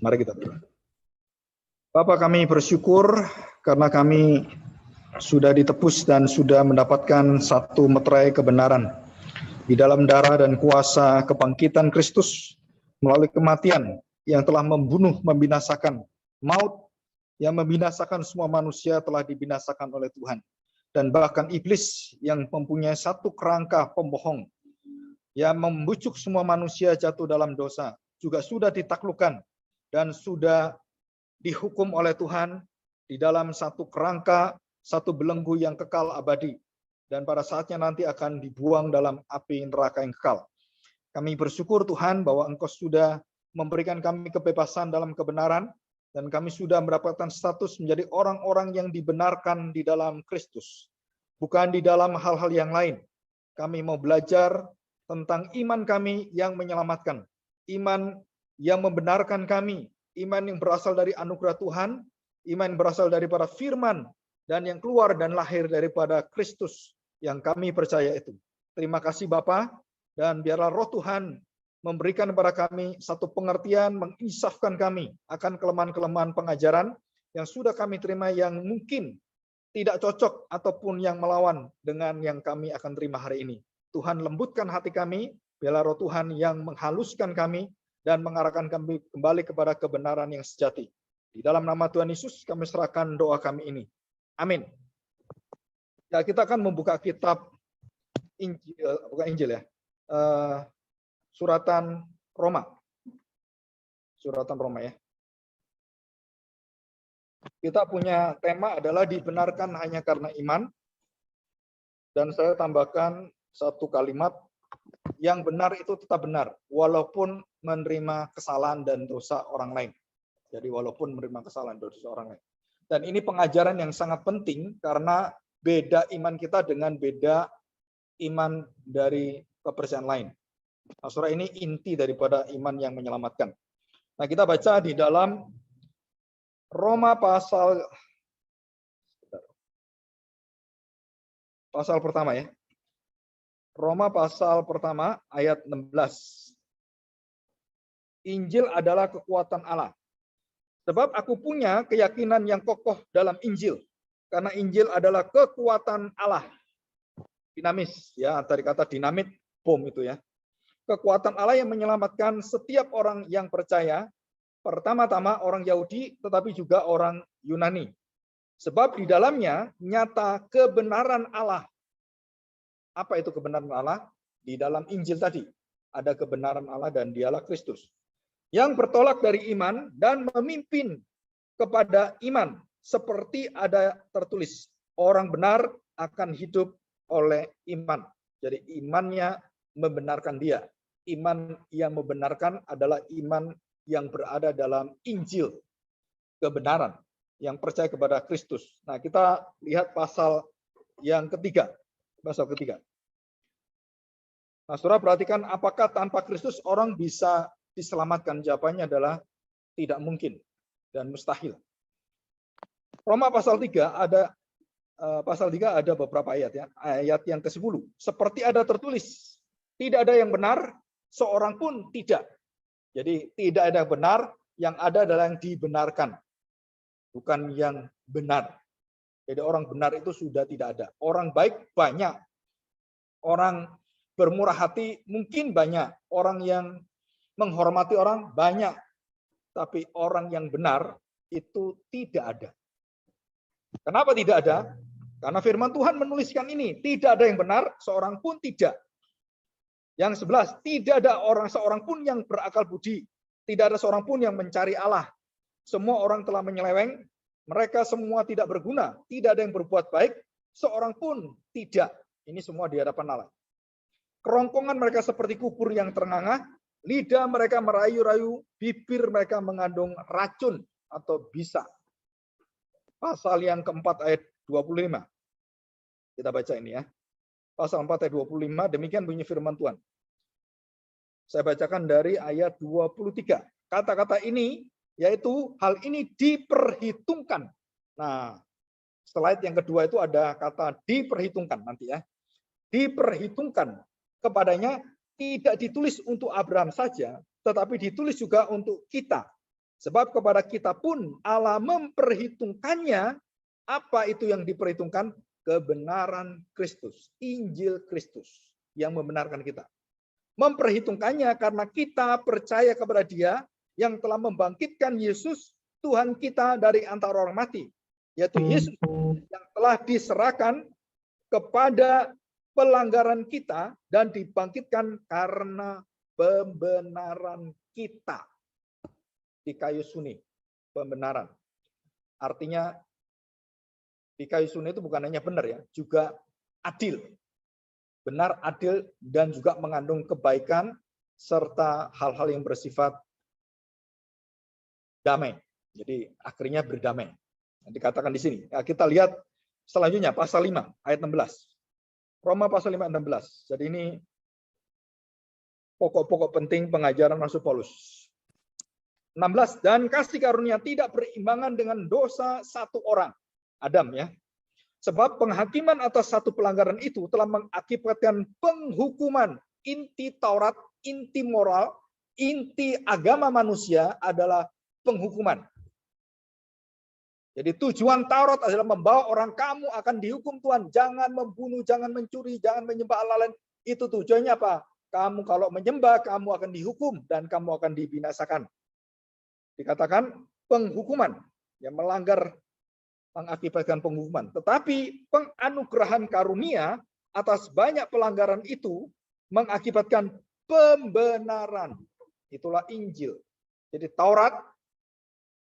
Mari kita berdoa. Bapa, kami bersyukur karena kami sudah ditebus dan sudah mendapatkan satu meterai kebenaran di dalam darah dan kuasa kebangkitan Kristus melalui kematian yang telah membunuh, membinasakan maut, yang membinasakan semua manusia telah dibinasakan oleh Tuhan. Dan bahkan iblis yang mempunyai satu kerangka pembohong yang membujuk semua manusia jatuh dalam dosa juga sudah ditaklukkan dan sudah dihukum oleh Tuhan di dalam satu kerangka, satu belenggu yang kekal abadi. Dan pada saatnya nanti akan dibuang dalam api neraka yang kekal. Kami bersyukur Tuhan bahwa Engkau sudah memberikan kami kebebasan dalam kebenaran, dan kami sudah mendapatkan status menjadi orang-orang yang dibenarkan di dalam Kristus. Bukan di dalam hal-hal yang lain. Kami mau belajar tentang iman kami yang menyelamatkan. Iman yang membenarkan kami. Iman yang berasal dari anugerah Tuhan, iman yang berasal daripada firman, dan yang keluar dan lahir daripada Kristus yang kami percaya itu. Terima kasih Bapa, dan biarlah roh Tuhan memberikan kepada kami satu pengertian, menginsafkan kami akan kelemahan-kelemahan pengajaran yang sudah kami terima yang mungkin tidak cocok ataupun yang melawan dengan yang kami akan terima hari ini. Tuhan lembutkan hati kami, biarlah roh Tuhan yang menghaluskan kami, dan mengarahkan kami kembali kepada kebenaran yang sejati. Di dalam nama Tuhan Yesus kami serahkan doa kami ini. Amin. Ya, kita akan membuka kitab Injil, bukan Injil ya, suratan Roma. Suratan Roma ya. Kita punya tema adalah dibenarkan hanya karena iman. Dan saya tambahkan satu kalimat, yang benar itu tetap benar, walaupun menerima kesalahan dan dosa orang lain. Jadi walaupun menerima kesalahan dan dosa orang lain. Dan ini pengajaran yang sangat penting karena beda iman kita dengan beda iman dari kepercayaan lain. Nah, surah ini inti daripada iman yang menyelamatkan. Nah, kita baca di dalam Roma pasal pertama ya. Roma pasal pertama ayat 16. Injil adalah kekuatan Allah. Sebab aku punya keyakinan yang kokoh dalam Injil. Karena Injil adalah kekuatan Allah. Dinamis, ya, dari kata dinamit, bom itu ya. Kekuatan Allah yang menyelamatkan setiap orang yang percaya. Pertama-tama orang Yahudi, tetapi juga orang Yunani. Sebab di dalamnya nyata kebenaran Allah. Apa itu kebenaran Allah? Di dalam Injil tadi. Ada kebenaran Allah dan dialah Kristus. Yang bertolak dari iman dan memimpin kepada iman. Seperti ada tertulis. Orang benar akan hidup oleh iman. Jadi imannya membenarkan dia. Iman yang membenarkan adalah iman yang berada dalam Injil. Kebenaran. Yang percaya kepada Kristus. Nah, kita lihat pasal yang ketiga. Pasal ketiga. Nah, saudara perhatikan, apakah tanpa Kristus orang bisa diselamatkan? Jawabannya adalah tidak mungkin dan mustahil. Roma pasal 3 ada beberapa ayat ya. Ayat yang ke-10. Seperti ada tertulis, tidak ada yang benar, seorang pun tidak. Jadi tidak ada yang benar, yang ada adalah yang dibenarkan. Bukan yang benar. Jadi orang benar itu sudah tidak ada. Orang baik banyak. Orang bermurah hati mungkin banyak. Orang yang menghormati orang banyak. Tapi orang yang benar itu tidak ada. Kenapa tidak ada? Karena firman Tuhan menuliskan ini. Tidak ada yang benar, seorang pun tidak. Yang 11, tidak ada seorang pun yang berakal budi. Tidak ada seorang pun yang mencari Allah. Semua orang telah menyeleweng. Mereka semua tidak berguna. Tidak ada yang berbuat baik. Seorang pun tidak. Ini semua di hadapan Allah. Kerongkongan mereka seperti kubur yang terengah. Lidah mereka merayu-rayu. Bibir mereka mengandung racun atau bisa. Pasal yang keempat ayat 25. Kita baca ini ya. Pasal 4 ayat 25. Demikian bunyi firman Tuhan. Saya bacakan dari ayat 23. Kata-kata ini, yaitu hal ini diperhitungkan. Nah, slide yang kedua itu ada kata diperhitungkan nanti ya. Diperhitungkan kepadanya, tidak ditulis untuk Abraham saja, tetapi ditulis juga untuk kita. Sebab kepada kita pun Allah memperhitungkannya. Apa itu yang diperhitungkan? Kebenaran Kristus, Injil Kristus yang membenarkan kita. Memperhitungkannya karena kita percaya kepada Dia yang telah membangkitkan Yesus Tuhan kita dari antara orang mati, yaitu Yesus yang telah diserahkan kepada pelanggaran kita dan dibangkitkan karena pembenaran kita. Di kayu suni, pembenaran. Artinya di kayu suni itu bukan hanya benar ya, juga adil. Benar, adil, dan juga mengandung kebaikan serta hal-hal yang bersifat damai. Jadi akhirnya berdamai. Dikatakan di sini. Nah, kita lihat selanjutnya pasal 5 ayat 16. Roma pasal 5 ayat 16. Jadi ini pokok-pokok penting pengajaran Rasul Paulus. 16, dan kasih karunia tidak berimbangan dengan dosa satu orang, Adam ya. Sebab penghakiman atas satu pelanggaran itu telah mengakibatkan penghukuman. Inti Taurat, inti moral, inti agama manusia adalah penghukuman. Jadi tujuan Taurat adalah membawa orang, kamu akan dihukum Tuhan. Jangan membunuh, jangan mencuri, jangan menyembah Allah lain. Itu tujuannya apa? Kamu kalau menyembah, kamu akan dihukum dan kamu akan dibinasakan. Dikatakan penghukuman, yang melanggar mengakibatkan penghukuman. Tetapi penganugerahan karunia atas banyak pelanggaran itu mengakibatkan pembenaran. Itulah Injil. Jadi Taurat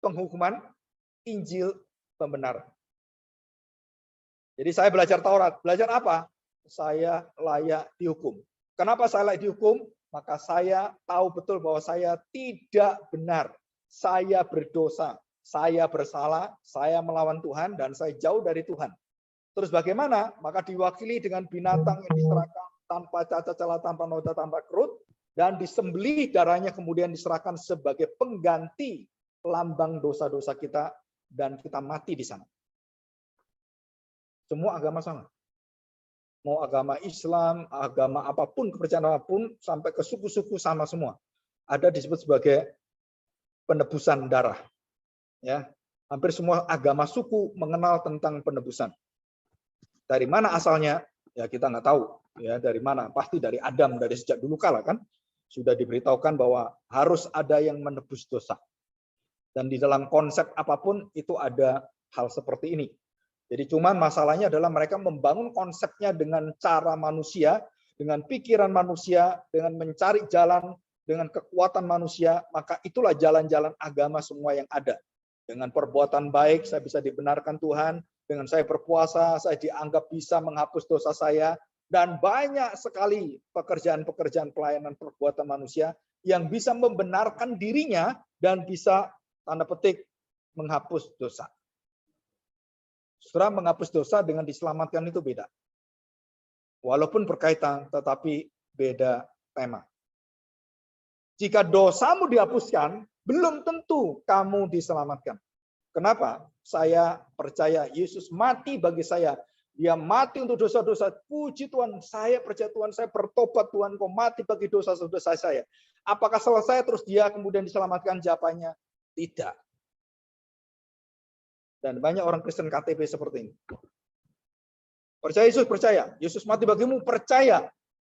penghukuman, Injil pembenaran. Jadi saya belajar Taurat. Belajar apa? Saya layak dihukum. Kenapa saya layak dihukum? Maka saya tahu betul bahwa saya tidak benar. Saya berdosa, saya bersalah, saya melawan Tuhan, dan saya jauh dari Tuhan. Terus bagaimana? Maka diwakili dengan binatang yang diserahkan tanpa cacat celah, tanpa noda, tanpa kerut, dan disembelih, darahnya kemudian diserahkan sebagai pengganti lambang dosa-dosa kita, dan kita mati di sana. Semua agama sama. Mau agama Islam, agama apapun, kepercayaan apapun, sampai ke suku-suku sama semua. Ada disebut sebagai penebusan darah. Ya, hampir semua agama suku mengenal tentang penebusan. Dari mana asalnya? Ya kita nggak tahu. Ya dari mana? Pasti dari Adam, dari sejak dulu kala kan sudah diberitahukan bahwa harus ada yang menebus dosa. Dan di dalam konsep apapun itu ada hal seperti ini. Jadi cuman masalahnya adalah mereka membangun konsepnya dengan cara manusia, dengan pikiran manusia, dengan mencari jalan, dengan kekuatan manusia, maka itulah jalan-jalan agama semua yang ada. Dengan perbuatan baik, saya bisa dibenarkan Tuhan. Dengan saya berpuasa, saya dianggap bisa menghapus dosa saya. Dan banyak sekali pekerjaan-pekerjaan pelayanan perbuatan manusia yang bisa membenarkan dirinya dan bisa, tanda petik, menghapus dosa. Saudara, menghapus dosa dengan diselamatkan itu beda. Walaupun berkaitan, tetapi beda tema. Jika dosamu dihapuskan, belum tentu kamu diselamatkan. Kenapa? Saya percaya Yesus mati bagi saya. Dia mati untuk dosa-dosa. Puji Tuhan, saya percaya Tuhan, saya bertobat Tuhan, kau mati bagi dosa-dosa saya. Apakah selesai terus dia kemudian diselamatkan? Jawabannya tidak. Dan banyak orang Kristen KTP seperti ini. Percaya Yesus, percaya. Yesus mati bagimu, percaya.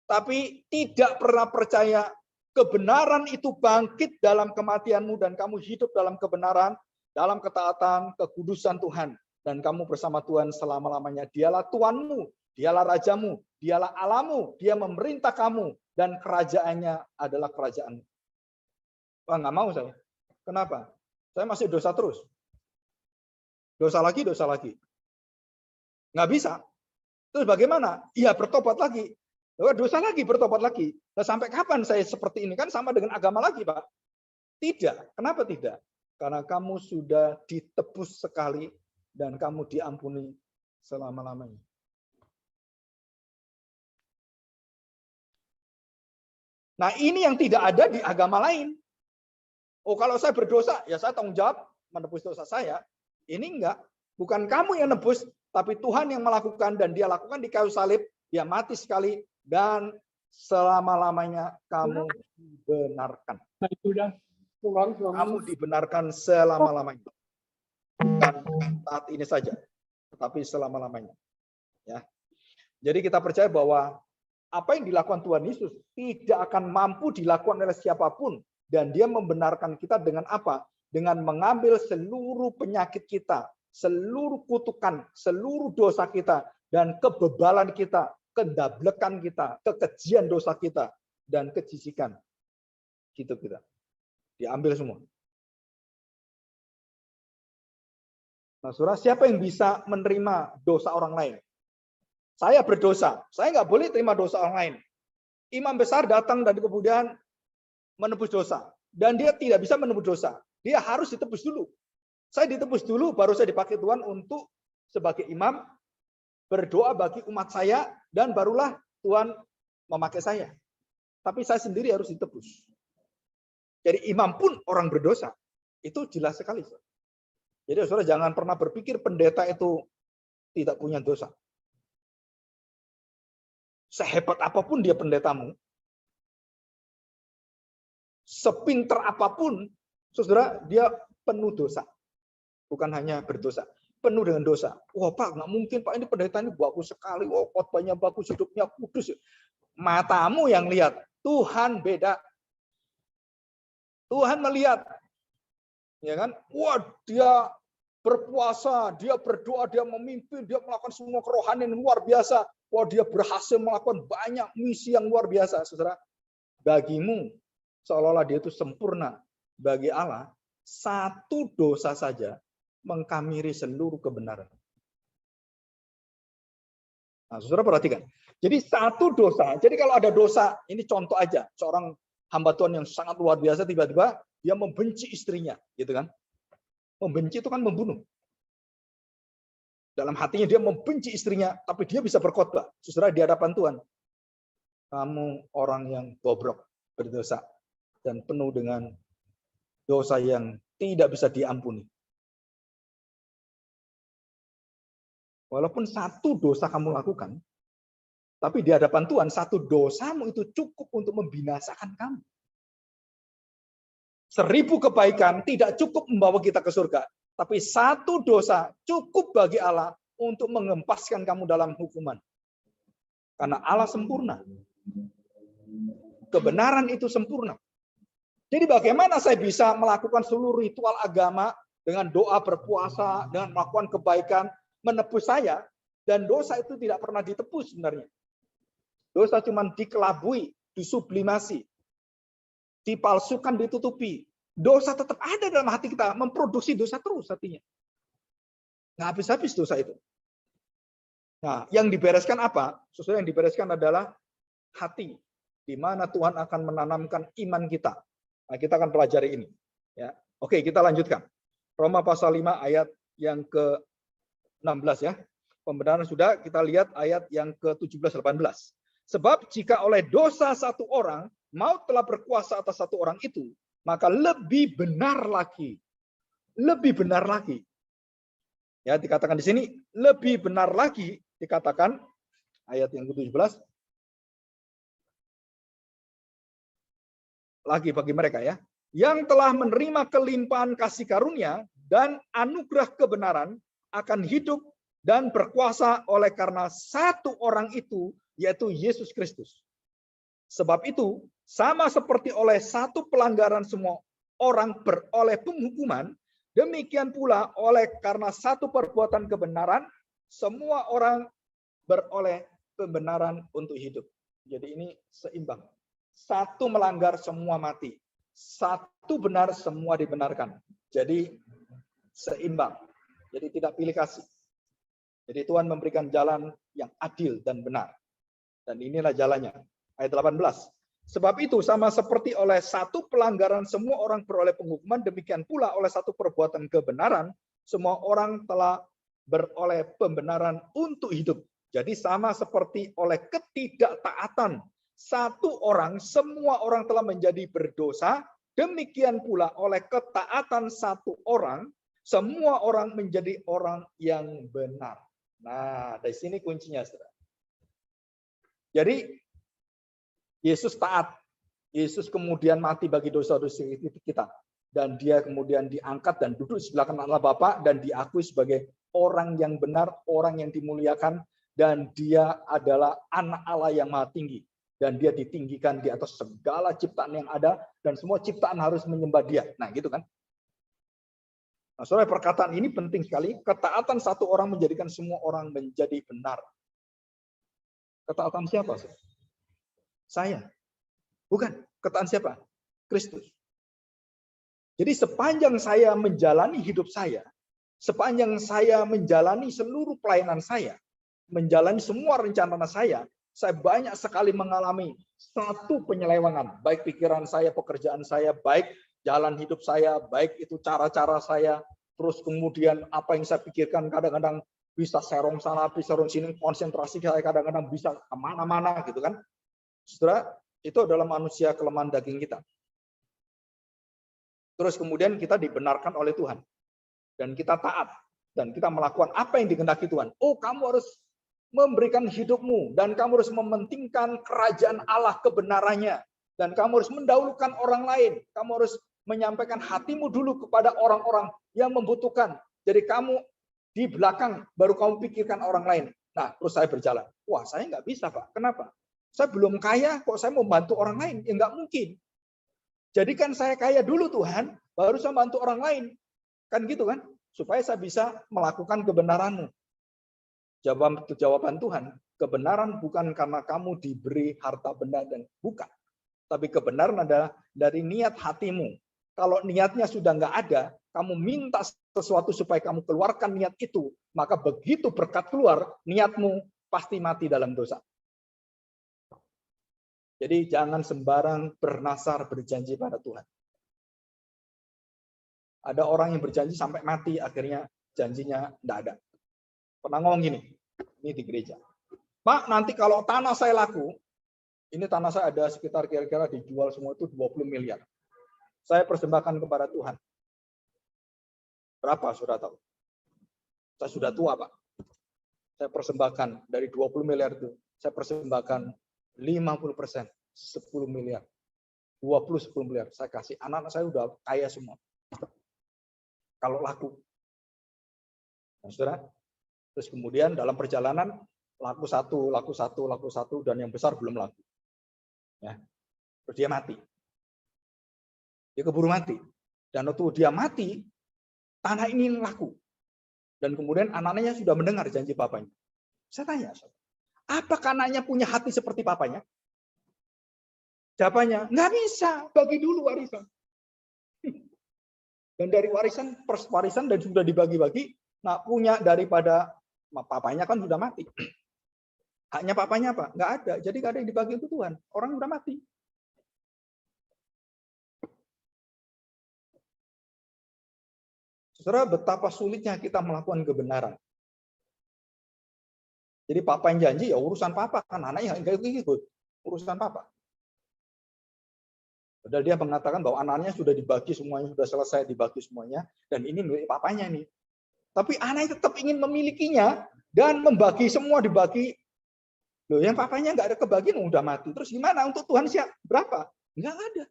Tapi tidak pernah percaya kebenaran itu bangkit dalam kematianmu dan kamu hidup dalam kebenaran, dalam ketaatan, kekudusan Tuhan. Dan kamu bersama Tuhan selama-lamanya. Dialah Tuhanmu, dialah Rajamu, dialah Allahmu, dia memerintah kamu, dan kerajaannya adalah kerajaanmu. Wah, nggak mau saya. Kenapa? Saya masih dosa terus. Dosa lagi, dosa lagi. Nggak bisa. Terus bagaimana? Iya, bertobat lagi. Dosa lagi, bertobat lagi. Nah, sampai kapan saya seperti ini? Kan sama dengan agama lagi, Pak. Tidak. Kenapa tidak? Karena kamu sudah ditebus sekali dan kamu diampuni selama-lamanya. Nah, ini yang tidak ada di agama lain. Oh, kalau saya berdosa, ya saya tanggung jawab menebus dosa saya. Ini enggak. Bukan kamu yang nebus, tapi Tuhan yang melakukan, dan dia lakukan di kayu salib. Dia mati sekali dan selama-lamanya kamu dibenarkan. Kamu dibenarkan selama-lamanya. Bukan saat ini saja, tetapi selama-lamanya. Ya. Jadi kita percaya bahwa apa yang dilakukan Tuhan Yesus tidak akan mampu dilakukan oleh siapapun. Dan dia membenarkan kita dengan apa? Dengan mengambil seluruh penyakit kita, seluruh kutukan, seluruh dosa kita, dan kebebalan kita, kedablekan kita, kekejian dosa kita, dan kejisikan hidup kita. Diambil semua. Nah, saudara, siapa yang bisa menerima dosa orang lain? Saya berdosa, saya nggak boleh terima dosa orang lain. Imam besar datang dan kemudian menebus dosa. Dan dia tidak bisa menebus dosa. Dia harus ditebus dulu. Saya ditebus dulu, baru saya dipakai Tuhan untuk sebagai imam, berdoa bagi umat saya, dan barulah Tuhan memakai saya. Tapi saya sendiri harus ditebus. Jadi imam pun orang berdosa. Itu jelas sekali. Jadi saudara jangan pernah berpikir pendeta itu tidak punya dosa. Sehebat apapun dia pendetamu, sepinter apapun, saudara, dia penuh dosa. Bukan hanya berdosa, penuh dengan dosa. Wah Pak, nggak mungkin Pak, ini pendeta ini bagus sekali. Wah, khotbahnya bagus, hidupnya kudus. Matamu yang lihat, Tuhan beda. Tuhan melihat. Ya kan? Wah, dia berpuasa, dia berdoa, dia memimpin, dia melakukan semua kerohanian yang luar biasa. Wah, dia berhasil melakukan banyak misi yang luar biasa, saudara. Bagimu, seolah-olah dia itu sempurna. Bagi Allah, satu dosa saja mengkamiri seluruh kebenaran. Nah, saudara perhatikan. Jadi satu dosa. Jadi kalau ada dosa, ini contoh aja. Seorang hamba Tuhan yang sangat luar biasa, tiba-tiba dia membenci istrinya. Gitu kan. Membenci itu kan membunuh. Dalam hatinya dia membenci istrinya, tapi dia bisa berkhotbah. Saudara di hadapan Tuhan. Kamu orang yang bobrok, berdosa, dan penuh dengan dosa yang tidak bisa diampuni. Walaupun satu dosa kamu lakukan, tapi di hadapan Tuhan, satu dosamu itu cukup untuk membinasakan kamu. 1000 kebaikan tidak cukup membawa kita ke surga. Tapi satu dosa cukup bagi Allah untuk mengempaskan kamu dalam hukuman. Karena Allah sempurna. Kebenaran itu sempurna. Jadi bagaimana saya bisa melakukan seluruh ritual agama dengan doa berpuasa, dengan melakukan kebaikan, menebus saya, dan dosa itu tidak pernah ditebus sebenarnya. Dosa cuma dikelabui, disublimasi, dipalsukan, ditutupi. Dosa tetap ada dalam hati kita, memproduksi dosa terus hatinya. Nggak habis-habis dosa itu. Nah, yang dibereskan apa? Sesuai yang dibereskan adalah hati, di mana Tuhan akan menanamkan iman kita. Nah, kita akan pelajari ini. Ya, oke, kita lanjutkan. Roma pasal 5 ayat yang ke-16 ya. Pembenaran sudah, kita lihat ayat yang ke-17-18. Sebab jika oleh dosa satu orang, maut telah berkuasa atas satu orang itu, maka lebih benar lagi. Lebih benar lagi. Ya, dikatakan di sini, lebih benar lagi, dikatakan, ayat yang ke-17, lagi bagi mereka ya, yang telah menerima kelimpahan kasih karunia dan anugerah kebenaran akan hidup dan berkuasa oleh karena satu orang itu, yaitu Yesus Kristus. Sebab itu, sama seperti oleh satu pelanggaran semua orang beroleh penghukuman, demikian pula oleh karena satu perbuatan kebenaran, semua orang beroleh kebenaran untuk hidup. Jadi ini seimbang. Satu melanggar, semua mati. Satu benar, semua dibenarkan. Jadi seimbang. Jadi tidak pilih kasih. Jadi Tuhan memberikan jalan yang adil dan benar. Dan inilah jalannya. Ayat 18. Sebab itu sama seperti oleh satu pelanggaran semua orang beroleh penghukuman, demikian pula oleh satu perbuatan kebenaran, semua orang telah beroleh pembenaran untuk hidup. Jadi sama seperti oleh ketidaktaatan satu orang, semua orang telah menjadi berdosa, demikian pula oleh ketaatan satu orang, semua orang menjadi orang yang benar. Nah, dari sini kuncinya, saudara. Jadi, Yesus taat. Yesus kemudian mati bagi dosa-dosa kita. dan dia kemudian diangkat dan duduk di sebelah kanan Allah Bapa dan diakui sebagai orang yang benar, orang yang dimuliakan, dan dia adalah anak Allah yang maha tinggi. Dan dia ditinggikan di atas segala ciptaan yang ada, dan semua ciptaan harus menyembah dia. Nah gitu kan. Nah, soalnya perkataan ini penting sekali. Ketaatan satu orang menjadikan semua orang menjadi benar. Ketaatan siapa? Saya. Bukan. Ketaatan siapa? Kristus. Jadi sepanjang saya menjalani hidup saya, sepanjang saya menjalani seluruh pelayanan saya, menjalani semua rencana saya banyak sekali mengalami satu penyelewengan, baik pikiran saya, pekerjaan saya, baik jalan hidup saya, baik itu cara-cara saya, terus kemudian apa yang saya pikirkan kadang-kadang bisa serong sana, bisa serong sini, konsentrasi saya kadang-kadang bisa kemana-mana gitu kan. Saudara, itu adalah manusia kelemahan daging kita. Terus kemudian kita dibenarkan oleh Tuhan. Dan kita taat. Dan kita melakukan apa yang dikehendaki Tuhan. Oh, kamu harus memberikan hidupmu. Dan kamu harus mementingkan kerajaan Allah kebenarannya. Dan kamu harus mendahulukan orang lain. Kamu harus menyampaikan hatimu dulu kepada orang-orang yang membutuhkan. Jadi kamu di belakang, baru kamu pikirkan orang lain. Nah, terus saya berjalan. Wah, saya nggak bisa, Pak. Kenapa? Saya belum kaya, kok saya mau bantu orang lain? Ya nggak mungkin. Jadikan saya kaya dulu Tuhan, baru saya bantu orang lain. Kan gitu kan? Supaya saya bisa melakukan kebenaran-Mu. Jawaban Tuhan, kebenaran bukan karena kamu diberi harta benda dan bukan. Tapi kebenaran adalah dari niat hatimu. Kalau niatnya sudah nggak ada, kamu minta sesuatu supaya kamu keluarkan niat itu, maka begitu berkat keluar, niatmu pasti mati dalam dosa. Jadi jangan sembarang bernasar berjanji pada Tuhan. Ada orang yang berjanji sampai mati, akhirnya janjinya tidak ada. Pernah ngomong gini, ini di gereja. Pak, nanti kalau tanah saya laku, ini tanah saya ada sekitar kira-kira dijual semua itu 20 miliar. Saya persembahkan kepada Tuhan. Berapa sudah tahu? Saya sudah tua, Pak. Saya persembahkan dari 20 miliar itu, saya persembahkan 50%, 10 miliar. 20, 10 miliar. Saya kasih. Anak-anak saya udah kaya semua. Kalau laku. Nah, saudara. Terus kemudian dalam perjalanan, laku satu, dan yang besar belum laku. Ya. Terus dia mati. Dia keburu mati. Dan waktu dia mati, tanah ini laku. Dan kemudian anak-anaknya sudah mendengar janji papanya. Saya tanya, apakah anaknya punya hati seperti papanya? Jawabannya, nggak bisa, bagi dulu warisan. Dan dari warisan dan sudah dibagi-bagi, nah punya daripada papanya kan sudah mati. Haknya papanya apa? Nggak ada. Jadi nggak ada yang dibagi itu Tuhan. Orang sudah mati. Saudara, betapa sulitnya kita melakukan kebenaran. Jadi papa yang janji, ya urusan papa. Kan anaknya nggak ikut. Urusan papa. Padahal dia mengatakan bahwa anaknya sudah dibagi semuanya, sudah selesai dibagi semuanya, dan ini milik papanya nih. Tapi anaknya tetap ingin memilikinya dan membagi semua dibagi. Loh, yang papanya nggak ada kebagian, udah mati. Terus gimana? Untuk Tuhan siap berapa? Nggak ada.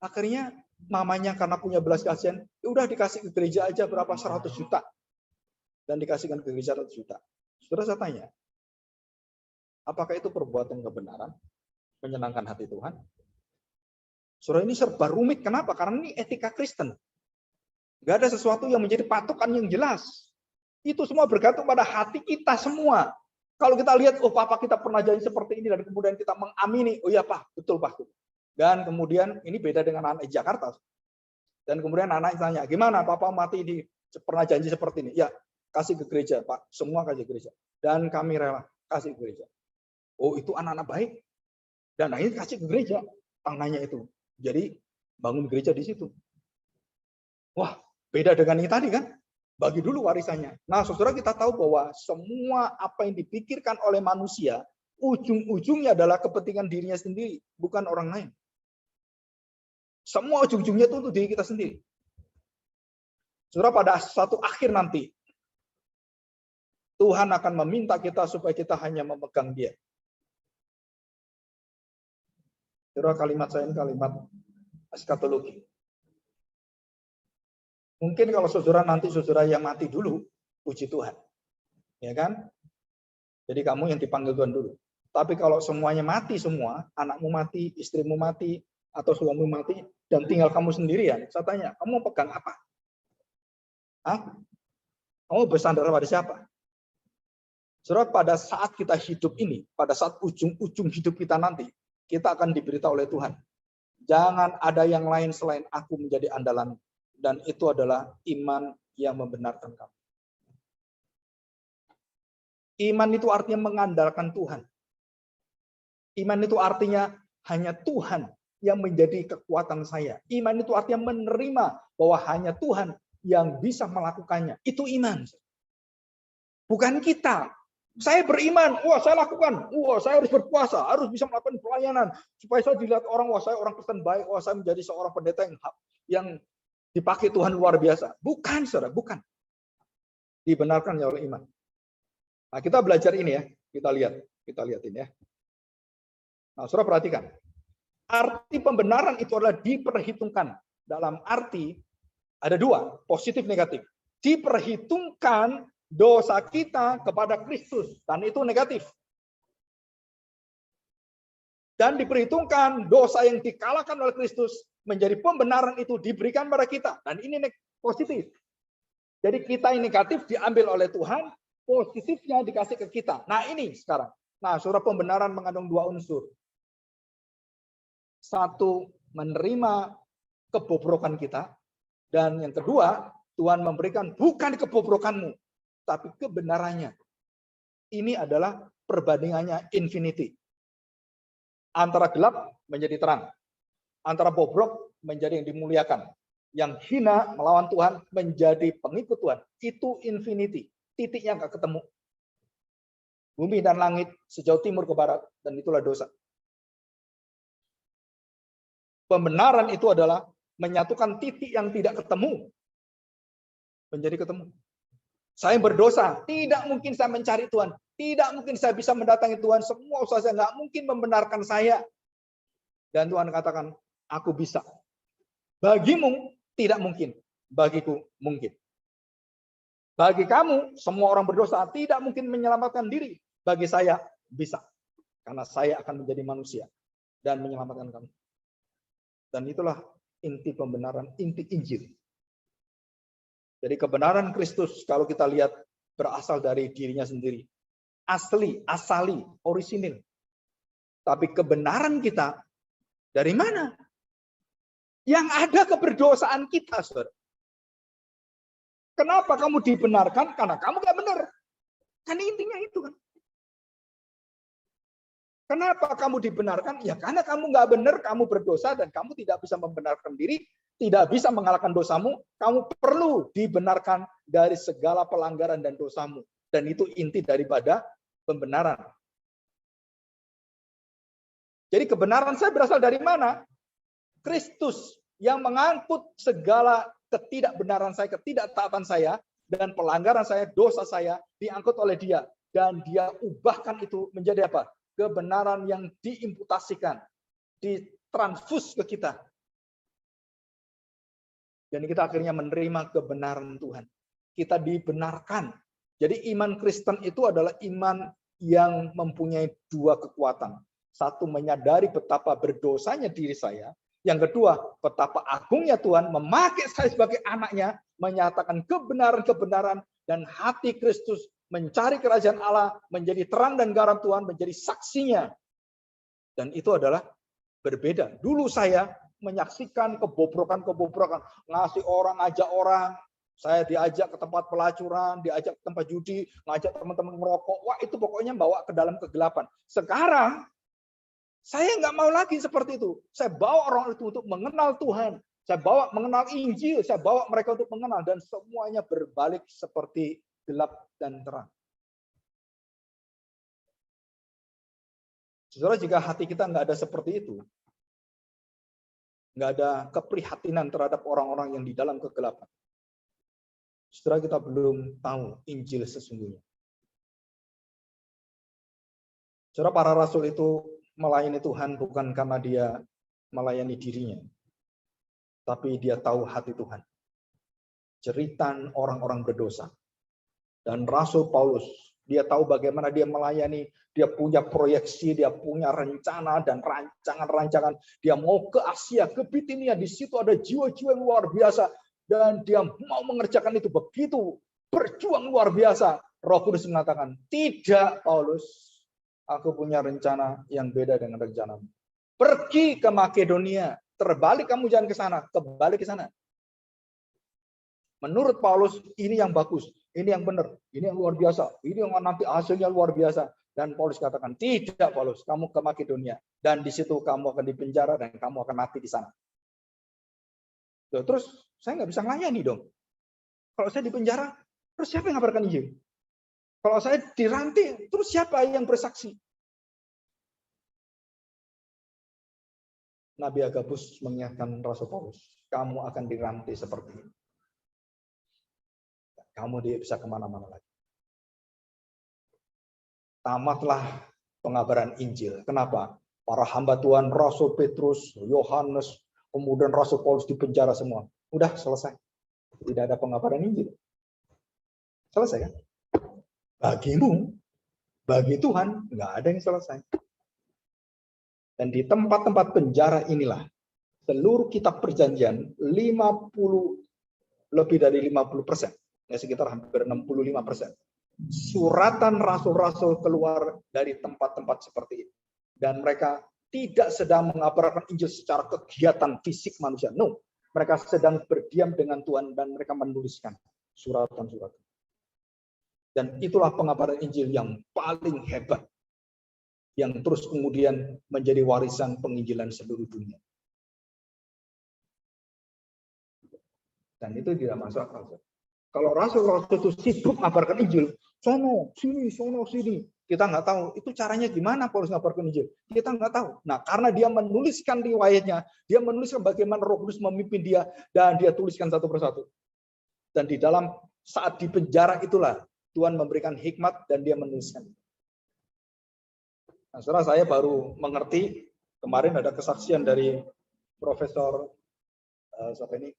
Akhirnya mamanya karena punya belas kasihan, ya udah dikasih ke gereja aja berapa 100 juta. Dan dikasihkan ke gereja 100 juta. Saudara, saya tanya, apakah itu perbuatan kebenaran? Menyenangkan hati Tuhan? Saudara, ini serba rumit. Kenapa? Karena ini etika Kristen. Nggak ada sesuatu yang menjadi patokan yang jelas. Itu semua bergantung pada hati kita semua. Kalau kita lihat, oh papa kita pernah janji seperti ini, dan kemudian kita mengamini, oh iya Pak, betul Pak. Dan kemudian ini beda dengan anak di Jakarta. Dan kemudian anak tanya, gimana papa mati di pernah janji seperti ini? Ya, kasih ke gereja Pak, semua kasih ke gereja. Dan kami rela kasih ke gereja. Oh itu anak-anak baik. Dan akhirnya kasih ke gereja tanahnya itu. Jadi bangun gereja di situ. Wah, beda dengan yang tadi kan? Bagi dulu warisannya. Nah, saudara, kita tahu bahwa semua apa yang dipikirkan oleh manusia, ujung-ujungnya adalah kepentingan dirinya sendiri, bukan orang lain. Semua ujung-ujungnya itu untuk diri kita sendiri. Saudara, pada satu akhir nanti, Tuhan akan meminta kita supaya kita hanya memegang Dia. Saudara, kalimat saya ini kalimat eskatologi. Mungkin kalau saudara nanti saudara yang mati dulu, puji Tuhan. Ya kan? Jadi kamu yang dipanggil Tuhan dulu. Tapi kalau semuanya mati semua, anakmu mati, istrimu mati, atau suamimu mati, dan tinggal kamu sendirian, saya tanya, kamu pegang apa? Hah? Kamu bersandar pada siapa? Saudara, pada saat kita hidup ini, pada saat ujung-ujung hidup kita nanti, kita akan diberitahu oleh Tuhan. Jangan ada yang lain selain aku menjadi andalan. Dan itu adalah iman yang membenarkan kamu. Iman itu artinya mengandalkan Tuhan. Iman itu artinya hanya Tuhan yang menjadi kekuatan saya. Iman itu artinya menerima bahwa hanya Tuhan yang bisa melakukannya. Itu iman. Bukan kita. Saya beriman, wah saya lakukan, wah saya harus berpuasa, harus bisa melakukan pelayanan. Supaya saya dilihat orang, wah saya orang Kristen baik, wah saya menjadi seorang pendeta yang dipakai Tuhan luar biasa. Bukan, saudara, bukan. Dibenarkan oleh iman. Nah, kita belajar ini ya, kita lihat ini ya. Nah, saudara perhatikan. Arti pembenaran itu adalah diperhitungkan. Dalam arti ada dua, positif negatif. Diperhitungkan dosa kita kepada Kristus, dan itu negatif. Dan diperhitungkan dosa yang dikalahkan oleh Kristus menjadi pembenaran itu diberikan pada kita, dan ini positif. Jadi kita yang negatif diambil oleh Tuhan, positifnya dikasih ke kita. Nah ini sekarang. Nah, saudara, pembenaran mengandung dua unsur. Satu, menerima kebobrokan kita. Dan yang kedua, Tuhan memberikan bukan kebobrokanmu, tapi kebenarannya. Ini adalah perbandingannya infinity. Antara gelap menjadi terang. Antara bobrok menjadi yang dimuliakan. Yang hina melawan Tuhan menjadi pengikut Tuhan. Itu infinity. Titiknya nggak ketemu. Bumi dan langit sejauh timur ke barat. Dan itulah dosa. Pembenaran itu adalah menyatukan titik yang tidak ketemu. Menjadi ketemu. Saya berdosa. Tidak mungkin saya mencari Tuhan. Tidak mungkin saya bisa mendatangi Tuhan. Semua usaha saya nggak mungkin membenarkan saya. Dan Tuhan katakan, aku bisa. Bagimu tidak mungkin. Bagiku mungkin. Bagi kamu, semua orang berdosa tidak mungkin menyelamatkan diri. Bagi saya, bisa. Karena saya akan menjadi manusia. Dan menyelamatkan kamu. Dan itulah inti pembenaran, inti Injil. Jadi kebenaran Kristus, kalau kita lihat, berasal dari dirinya sendiri. Asali, orisinil. Tapi kebenaran kita, dari mana? Yang ada keberdosaan kita, saudara. Kenapa kamu dibenarkan? Karena kamu gak benar. Kan intinya itu kan. Kenapa kamu dibenarkan? Ya karena kamu gak benar, kamu berdosa, dan kamu tidak bisa membenarkan diri, tidak bisa mengalahkan dosamu, kamu perlu dibenarkan dari segala pelanggaran dan dosamu. Dan itu inti daripada pembenaran. Jadi kebenaran saya berasal dari mana? Kristus yang mengangkut segala ketidakbenaran saya, ketidaktaatan saya, dan pelanggaran saya, dosa saya, diangkut oleh dia. Dan dia ubahkan itu menjadi apa? Kebenaran yang diimputasikan, ditransfus ke kita. Dan kita akhirnya menerima kebenaran Tuhan. Kita dibenarkan. Jadi iman Kristen itu adalah iman yang mempunyai dua kekuatan. Satu, menyadari betapa berdosanya diri saya. Yang kedua, betapa agungnya Tuhan memakai saya sebagai anaknya, menyatakan kebenaran-kebenaran, dan hati Kristus mencari kerajaan Allah, menjadi terang dan garam Tuhan, menjadi saksinya. Dan itu adalah berbeda. Dulu saya menyaksikan kebobrokan, ngajak orang, saya diajak ke tempat pelacuran, diajak ke tempat judi, ngajak teman-teman merokok, wah itu pokoknya bawa ke dalam kegelapan. Sekarang, saya nggak mau lagi seperti itu. Saya bawa orang itu untuk mengenal Tuhan. Saya bawa mengenal Injil, saya bawa mereka untuk mengenal, dan semuanya berbalik seperti gelap dan terang. Saudara, jika hati kita nggak ada seperti itu, nggak ada keprihatinan terhadap orang-orang yang di dalam kegelapan, saudara, kita belum tahu Injil sesungguhnya. Saudara, para rasul itu melayani Tuhan bukan karena dia melayani dirinya, tapi dia tahu hati Tuhan. jeritan orang-orang berdosa. Dan Rasul Paulus, dia tahu bagaimana dia melayani, dia punya proyeksi, dia punya rencana dan rancangan-rancangan. Dia mau ke Asia, ke Bitinia, di situ ada jiwa-jiwa yang luar biasa. Dan dia mau mengerjakan itu begitu, berjuang luar biasa. Roh Kudus mengatakan, tidak Paulus, aku punya rencana yang beda dengan rencanamu. Pergi ke Makedonia, terbalik kamu jangan ke sana, kembali ke sana. Menurut Paulus, ini yang bagus, ini yang benar, ini yang luar biasa, ini yang nanti hasilnya luar biasa. Dan Paulus katakan, tidak Paulus, kamu ke Makedonia. Dan di situ kamu akan dipenjara dan kamu akan mati di sana. Terus saya nggak bisa melayani dong. Kalau saya dipenjara, terus siapa yang ngabarkan Injil? Kalau saya dirantai, terus siapa yang bersaksi? Nabi Agabus mengingatkan Rasul Paulus, kamu akan dirantai seperti ini. Kamu dia bisa kemana-mana lagi. Tamatlah pengabaran Injil. Kenapa? Para hamba Tuhan, Rasul Petrus, Yohanes, kemudian Rasul Paulus dipenjara semua. Udah selesai. Tidak ada pengabaran Injil. Selesai kan? Bagimu, bagi Tuhan, nggak ada yang selesai. Dan di tempat-tempat penjara inilah, seluruh kitab perjanjian, lebih dari 50%. Ya, sekitar hampir 65%. Suratan rasul-rasul keluar dari tempat-tempat seperti itu. Dan mereka tidak sedang mengabarkan Injil secara kegiatan fisik manusia. No, mereka sedang berdiam dengan Tuhan dan mereka menuliskan suratan-suratan. Dan itulah pengabaran Injil yang paling hebat. Yang terus kemudian menjadi warisan penginjilan seluruh dunia. Dan itu tidak masuk akal. Kalau rasul-rasul itu sibuk ngabarkan Injil, sono, sini. Kita nggak tahu itu caranya gimana Paulus ngabarkan Injil. Kita nggak tahu. Nah, karena dia menuliskan riwayatnya, dia menuliskan bagaimana Roh Kudus memimpin dia, dan dia tuliskan satu persatu. Dan di dalam saat di penjara itulah Tuhan memberikan hikmat dan dia menuliskan. Nah, setelah saya baru mengerti, kemarin ada kesaksian dari Profesor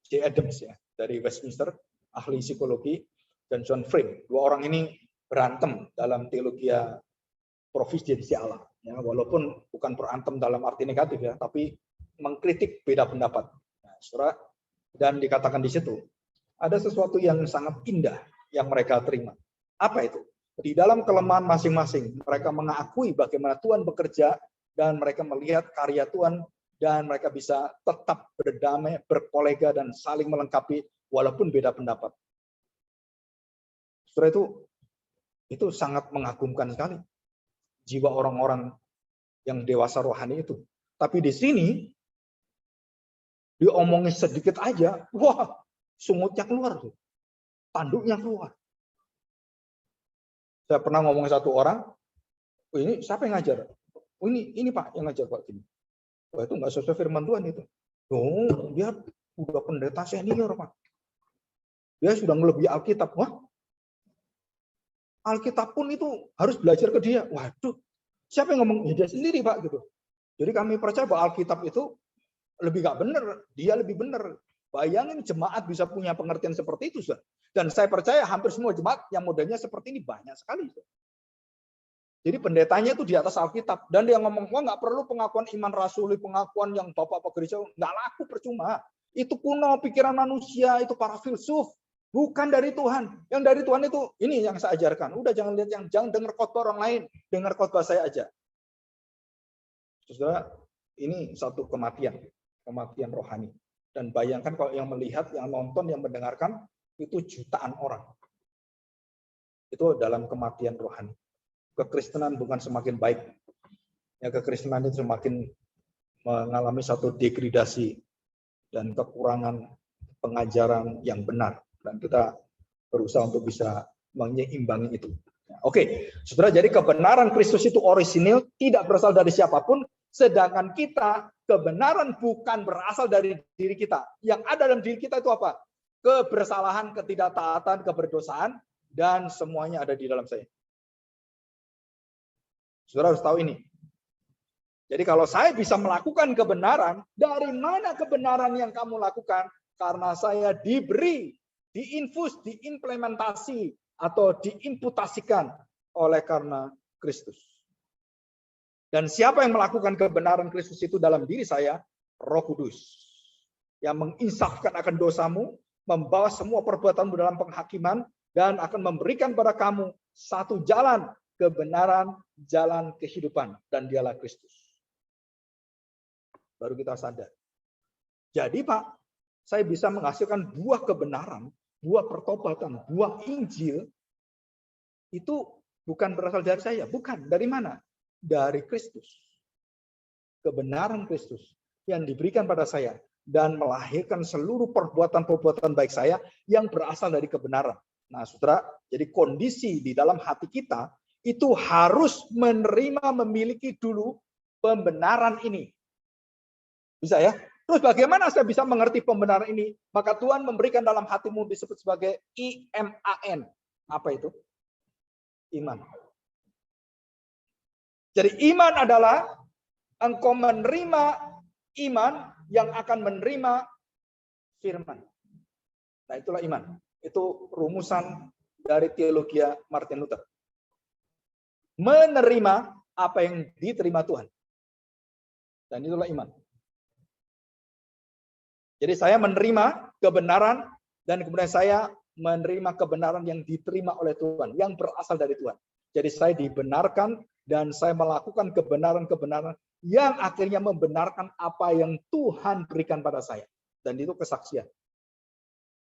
J. Adams ya, dari Westminster, ahli psikologi, dan John Frame. Dua orang ini berantem dalam teologi providensi Allah. Ya, walaupun bukan berantem dalam arti negatif ya, tapi mengkritik beda pendapat. Nah, dan dikatakan di situ ada sesuatu yang sangat indah yang mereka terima. Apa itu? Di dalam kelemahan masing-masing, mereka mengakui bagaimana Tuhan bekerja dan mereka melihat karya Tuhan dan mereka bisa tetap berdamai, berkolega dan saling melengkapi walaupun beda pendapat. Setelah itu sangat mengagumkan sekali jiwa orang-orang yang dewasa rohani itu. Tapi di sini diomongin sedikit aja, wah, sumutnya keluar tuh. Tanduknya keluar. Saya pernah ngomong satu orang, oh, ini siapa yang ngajar? Oh, ini Pak yang ngajar Pak gini. Wah, itu nggak sesuai firman Tuhan itu. Oh, dia udah pendeta senior Pak. Dia sudah melebihi Alkitab. Wah, Alkitab pun itu harus belajar ke dia. Waduh, siapa yang ngomong? Ya, dia sendiri Pak gitu. Jadi kami percaya bahwa Alkitab itu lebih nggak benar, dia lebih benar. Bayangin jemaat bisa punya pengertian seperti itu, Saudara. Dan saya percaya hampir semua jemaat yang modelnya seperti ini banyak sekali. Saudara. Jadi pendetanya itu di atas Alkitab. Dan dia ngomong, wah nggak perlu pengakuan iman rasuli, pengakuan yang bapak-bapak gereja, nggak laku percuma. Itu kuno, pikiran manusia, itu para filsuf. Bukan dari Tuhan. Yang dari Tuhan itu, ini yang saya ajarkan. Udah jangan lihat jangan dengar khotbah orang lain, dengar khotbah saya aja. Saudara, ini satu kematian rohani. Dan bayangkan kalau yang melihat, yang nonton, yang mendengarkan, itu jutaan orang. Itu dalam kematian rohani. Kekristenan bukan semakin baik. Ya, kekristenan itu semakin mengalami satu degradasi dan kekurangan pengajaran yang benar. Dan kita berusaha untuk bisa menyeimbangi itu. Oke, saudara, jadi kebenaran Kristus itu orisinil, tidak berasal dari siapapun, sedangkan kita, kebenaran bukan berasal dari diri kita. Yang ada dalam diri kita itu apa? Kebersalahan, ketidaktaatan, keberdosaan, dan semuanya ada di dalam saya. Saudara harus tahu ini. Jadi kalau saya bisa melakukan kebenaran, dari mana kebenaran yang kamu lakukan? Karena saya diberi diinfus, diimplementasi, atau diimputasikan oleh karena Kristus. Dan siapa yang melakukan kebenaran Kristus itu dalam diri saya? Roh Kudus. Yang menginsafkan akan dosamu, membawa semua perbuatanmu dalam penghakiman, dan akan memberikan pada kamu satu jalan kebenaran, jalan kehidupan. Dan dialah Kristus. Baru kita sadar. Jadi Pak, saya bisa menghasilkan buah kebenaran, buah pertobatan, buah Injil, itu bukan berasal dari saya. Bukan. Dari mana? Dari Kristus. Kebenaran Kristus yang diberikan pada saya dan melahirkan seluruh perbuatan-perbuatan baik saya yang berasal dari kebenaran. Nah, saudara, jadi kondisi di dalam hati kita itu harus menerima, memiliki dulu pembenaran ini. Bisa ya? Terus bagaimana saya bisa mengerti pembenaran ini? Maka Tuhan memberikan dalam hatimu disebut sebagai IMAN. Apa itu? Iman. Jadi iman adalah engkau menerima iman yang akan menerima firman. Nah, itulah iman. Itu rumusan dari teologi Martin Luther. Menerima apa yang diterima Tuhan. Dan itulah iman. Jadi saya menerima kebenaran dan kemudian saya menerima kebenaran yang diterima oleh Tuhan, yang berasal dari Tuhan. Jadi saya dibenarkan dan saya melakukan kebenaran-kebenaran yang akhirnya membenarkan apa yang Tuhan berikan pada saya. Dan itu kesaksian.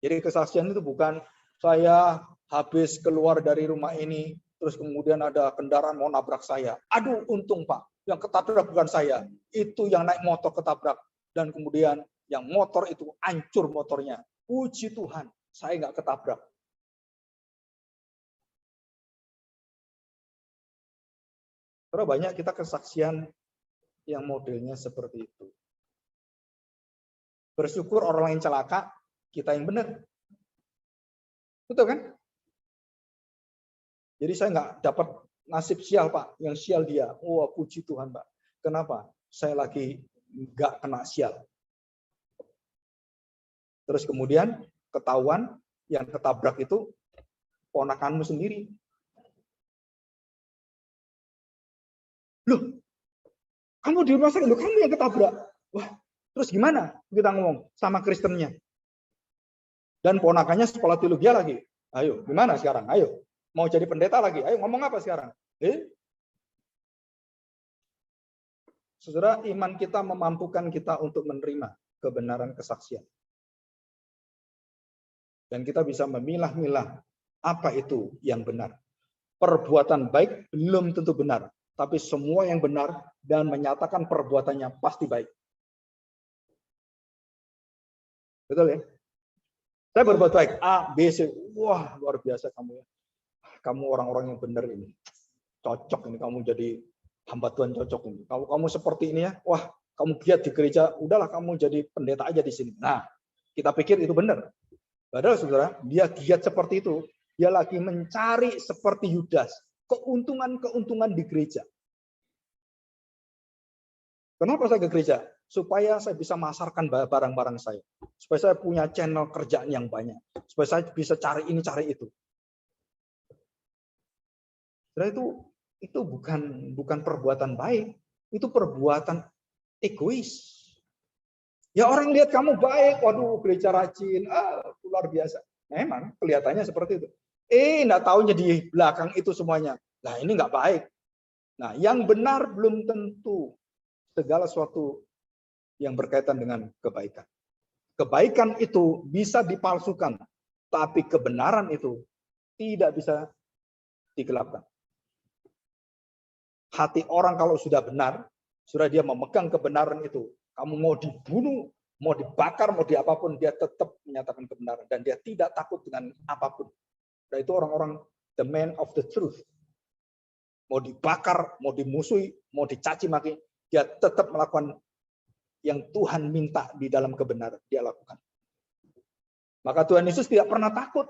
Jadi kesaksian itu bukan saya habis keluar dari rumah ini, terus kemudian ada kendaraan mau nabrak saya. Aduh, untung Pak, yang ketabrak bukan saya. Itu yang naik motor ketabrak. Dan kemudian yang motor itu hancur motornya. Puji Tuhan, saya nggak ketabrak. Karena banyak kita kesaksian yang modelnya seperti itu. Bersyukur orang lain celaka, kita yang benar. Betul kan? Jadi saya nggak dapat nasib sial Pak, yang sial dia. Oh, puji Tuhan Pak. Kenapa? Saya lagi nggak kena sial. Terus kemudian ketahuan yang ketabrak itu ponakanmu sendiri. Loh, kamu di rumah sakit, loh, kamu yang ketabrak. Wah, terus gimana kita ngomong sama Kristennya? Dan ponakannya sekolah teologi lagi. Ayo, gimana sekarang? Ayo, mau jadi pendeta lagi. Ayo, ngomong apa sekarang? Saudara, iman kita memampukan kita untuk menerima kebenaran kesaksian. Dan kita bisa memilah-milah apa itu yang benar. Perbuatan baik belum tentu benar, tapi semua yang benar dan menyatakan perbuatannya pasti baik. Betul ya? Saya berbuat baik, A, B, C. Wah, luar biasa kamu ya. Kamu orang-orang yang benar ini. Cocok ini, kamu jadi hamba Tuhan, cocok ini. Kamu seperti ini ya. Wah, kamu giat di gereja, udahlah kamu jadi pendeta aja di sini. Nah, kita pikir itu benar. Padahal saudara, dia giat seperti itu. Dia lagi mencari seperti Yudas. Keuntungan-keuntungan di gereja. Kenapa saya ke gereja? Supaya saya bisa masarkan barang-barang saya. Supaya saya punya channel kerjaan yang banyak. Supaya saya bisa cari ini, cari itu. Saudara, itu bukan perbuatan baik. Itu perbuatan egois. Ya orang lihat kamu baik, waduh gereja rajin, luar biasa. Memang kelihatannya seperti itu. Nggak tahunya di belakang itu semuanya. Nah ini nggak baik. Nah yang benar belum tentu segala sesuatu yang berkaitan dengan kebaikan. Kebaikan itu bisa dipalsukan, tapi kebenaran itu tidak bisa digelapkan. Hati orang kalau sudah benar, sudah dia memegang kebenaran itu, kamu mau dibunuh, mau dibakar, mau diapapun, dia tetap menyatakan kebenaran. Dan dia tidak takut dengan apapun. Dan itu orang-orang the man of the truth. Mau dibakar, mau dimusuhi, mau dicaci maki, dia tetap melakukan yang Tuhan minta di dalam kebenaran, dia lakukan. Maka Tuhan Yesus tidak pernah takut.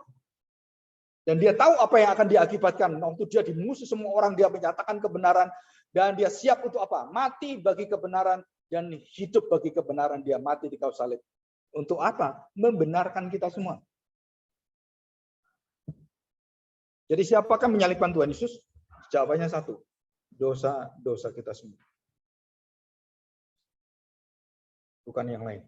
Dan dia tahu apa yang akan diakibatkan. Waktu dia dimusuh semua orang, dia menyatakan kebenaran. Dan dia siap untuk apa? Mati bagi kebenaran. Dan hidup bagi kebenaran, dia mati di kayu salib. Untuk apa? Membenarkan kita semua. Jadi siapakah menyalibkan Tuhan Yesus? Jawabannya satu, dosa-dosa kita semua. Bukan yang lain.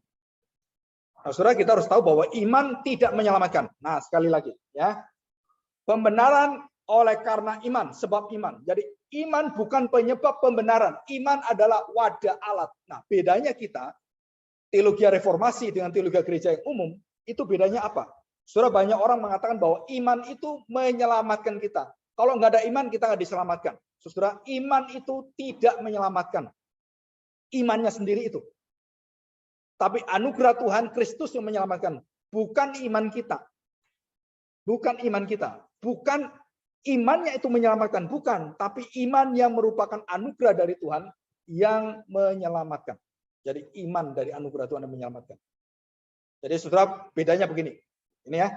Nah, saudara, kita harus tahu bahwa iman tidak menyelamatkan. Nah, sekali lagi, ya, pembenaran oleh karena iman, sebab iman. Jadi iman bukan penyebab pembenaran. Iman adalah wadah alat. Nah, bedanya kita, teologi reformasi dengan teologi gereja yang umum, itu bedanya apa? Saudara, banyak orang mengatakan bahwa iman itu menyelamatkan kita. Kalau nggak ada iman, kita nggak diselamatkan. Saudara, iman itu tidak menyelamatkan. Imannya sendiri itu. Tapi anugerah Tuhan Kristus yang menyelamatkan. Bukan iman kita. Bukan iman kita. Bukan imannya itu menyelamatkan. Bukan. Tapi iman yang merupakan anugerah dari Tuhan yang menyelamatkan. Jadi iman dari anugerah Tuhan yang menyelamatkan. Jadi saudara, bedanya begini. Ini ya.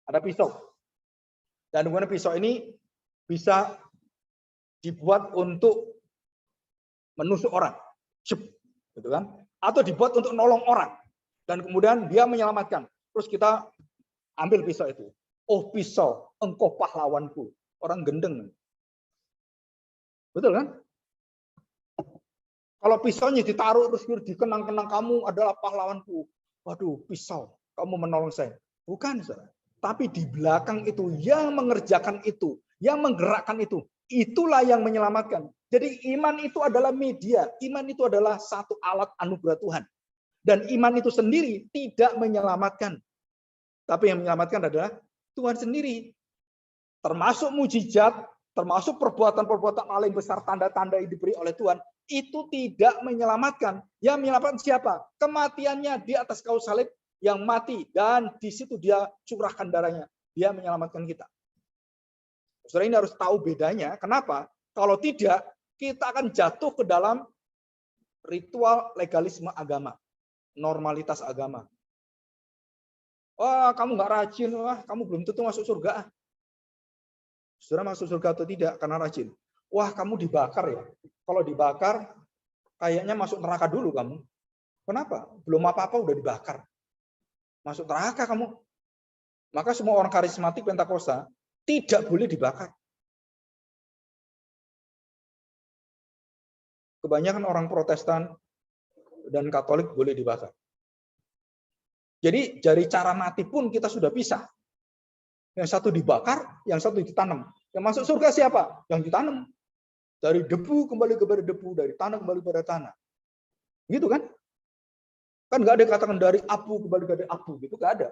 Ada pisau. Dan kemudian pisau ini bisa dibuat untuk menusuk orang. Gitu kan? Atau dibuat untuk nolong orang. Dan kemudian dia menyelamatkan. Terus kita ambil pisau itu. Oh pisau, engkau pahlawanku. Orang gendeng. Betul kan? Kalau pisaunya ditaruh terus dikenang-kenang, kamu adalah pahlawanku. Waduh, pisau, kamu menolong saya. Bukan, saudara. Tapi di belakang itu, yang mengerjakan itu, yang menggerakkan itu, itulah yang menyelamatkan. Jadi iman itu adalah media. Iman itu adalah satu alat anugerah Tuhan. Dan iman itu sendiri tidak menyelamatkan. Tapi yang menyelamatkan adalah Tuhan sendiri. Termasuk mujizat, termasuk perbuatan-perbuatan paling besar, tanda-tanda yang diberi oleh Tuhan, itu tidak menyelamatkan. Yang menyelamatkan siapa? Kematiannya di atas kayu salib yang mati. Dan di situ dia curahkan darahnya. Dia menyelamatkan kita. Saudara, ini harus tahu bedanya. Kenapa? Kalau tidak, kita akan jatuh ke dalam ritual legalisme agama. Normalitas agama. Wah, kamu nggak rajin. Wah, kamu belum tentu masuk surga. Saudara masuk surga atau tidak karena rajin. Wah, kamu dibakar ya. Kalau dibakar, kayaknya masuk neraka dulu kamu. Kenapa? Belum apa-apa udah dibakar. Masuk neraka kamu. Maka semua orang karismatik Pentakosta tidak boleh dibakar. Kebanyakan orang Protestan dan Katolik boleh dibakar. Jadi dari cara mati pun kita sudah pisah. Yang satu dibakar, yang satu ditanam. Yang masuk surga siapa? Yang ditanam. Dari debu kembali kepada debu, dari tanah kembali kepada tanah. Gitu kan? Kan nggak ada katakan dari abu kembali kepada abu, gitu nggak ada.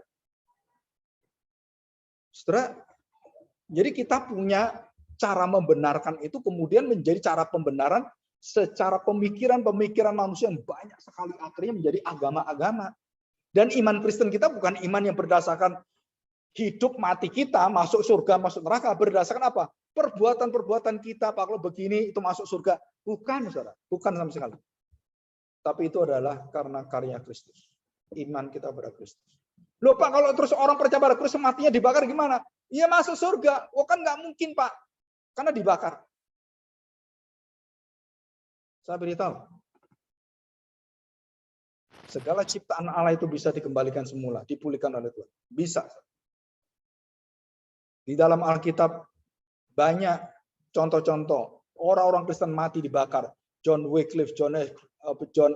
Saudara, jadi kita punya cara membenarkan itu kemudian menjadi cara pembenaran secara pemikiran-pemikiran manusia yang banyak sekali akhirnya menjadi agama-agama. Dan iman Kristen kita bukan iman yang berdasarkan hidup mati kita, masuk surga, masuk neraka. Berdasarkan apa? Perbuatan-perbuatan kita, Pak, kalau begini itu masuk surga. Bukan, saudara. Bukan sama sekali. Tapi itu adalah karena karya Kristus. Iman kita pada Kristus. Loh Pak, kalau terus orang percaya pada Kristus matinya dibakar gimana? Iya masuk surga. Oh kan nggak mungkin Pak. Karena dibakar. Saya beritahu. Segala ciptaan Allah itu bisa dikembalikan semula, dipulihkan oleh Tuhan. Bisa. Di dalam Alkitab banyak contoh-contoh orang-orang Kristen mati dibakar. John Wycliffe, John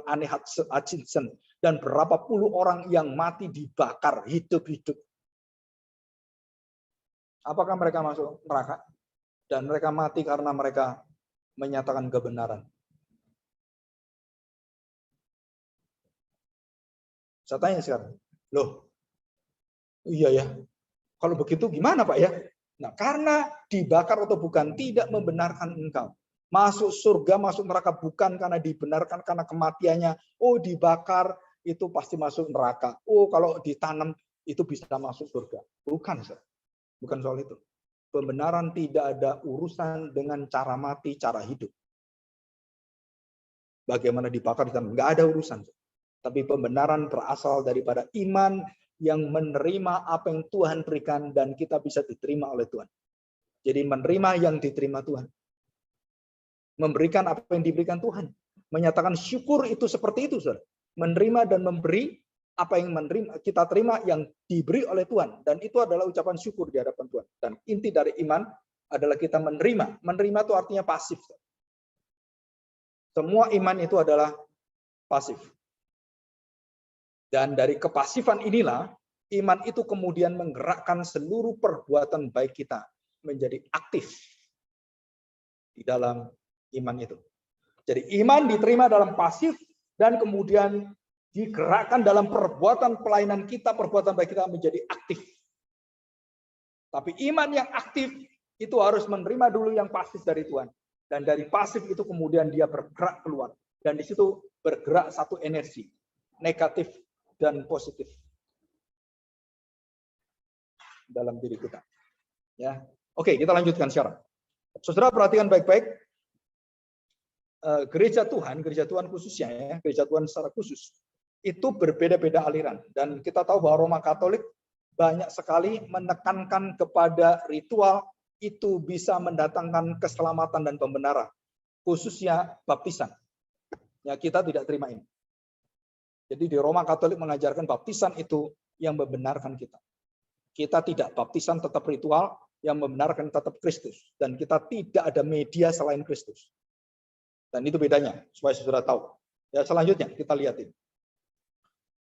Anne Hutchinson, dan berapa puluh orang yang mati dibakar hidup-hidup. Apakah mereka masuk neraka? Dan mereka mati karena mereka menyatakan kebenaran. Saya tanya sekarang, loh, iya ya, kalau begitu gimana Pak ya? Nah, karena dibakar atau bukan tidak membenarkan engkau. Masuk surga, masuk neraka bukan karena dibenarkan karena kematiannya. Oh, dibakar itu pasti masuk neraka. Oh, kalau ditanam itu bisa masuk surga. Bukan, bukan soal itu. Pembenaran tidak ada urusan dengan cara mati, cara hidup. Bagaimana dibakar ditanam, nggak ada urusan. Tapi pembenaran berasal daripada iman yang menerima apa yang Tuhan berikan dan kita bisa diterima oleh Tuhan. Jadi menerima yang diterima Tuhan. Memberikan apa yang diberikan Tuhan. Menyatakan syukur itu seperti itu, saudara. Menerima dan memberi apa yang kita terima yang diberi oleh Tuhan, dan itu adalah ucapan syukur di hadapan Tuhan. Dan inti dari iman adalah kita menerima. Menerima itu artinya pasif. Semua iman itu adalah pasif. Dan dari kepasifan inilah iman itu kemudian menggerakkan seluruh perbuatan baik kita menjadi aktif di dalam iman itu. Jadi iman diterima dalam pasif dan kemudian digerakkan dalam perbuatan pelayanan kita, perbuatan baik kita menjadi aktif. Tapi iman yang aktif itu harus menerima dulu yang pasif dari Tuhan. Dan dari pasif itu kemudian dia bergerak keluar. Dan di situ bergerak satu energi, negatif dan positif dalam diri kita. Ya, oke, kita lanjutkan sekarang. Saudara perhatikan baik-baik. Gereja Tuhan khususnya ya, gereja Tuhan secara khusus itu berbeda-beda aliran, dan kita tahu bahwa Roma Katolik banyak sekali menekankan kepada ritual itu bisa mendatangkan keselamatan dan pembenaran, khususnya baptisan. Ya, kita tidak terima ini. Jadi di Roma Katolik mengajarkan baptisan itu yang membenarkan kita. Kita tidak, baptisan tetap ritual, yang membenarkan tetap Kristus, dan kita tidak ada media selain Kristus. Dan itu bedanya, supaya saudara tahu. Ya, selanjutnya kita lihat ini.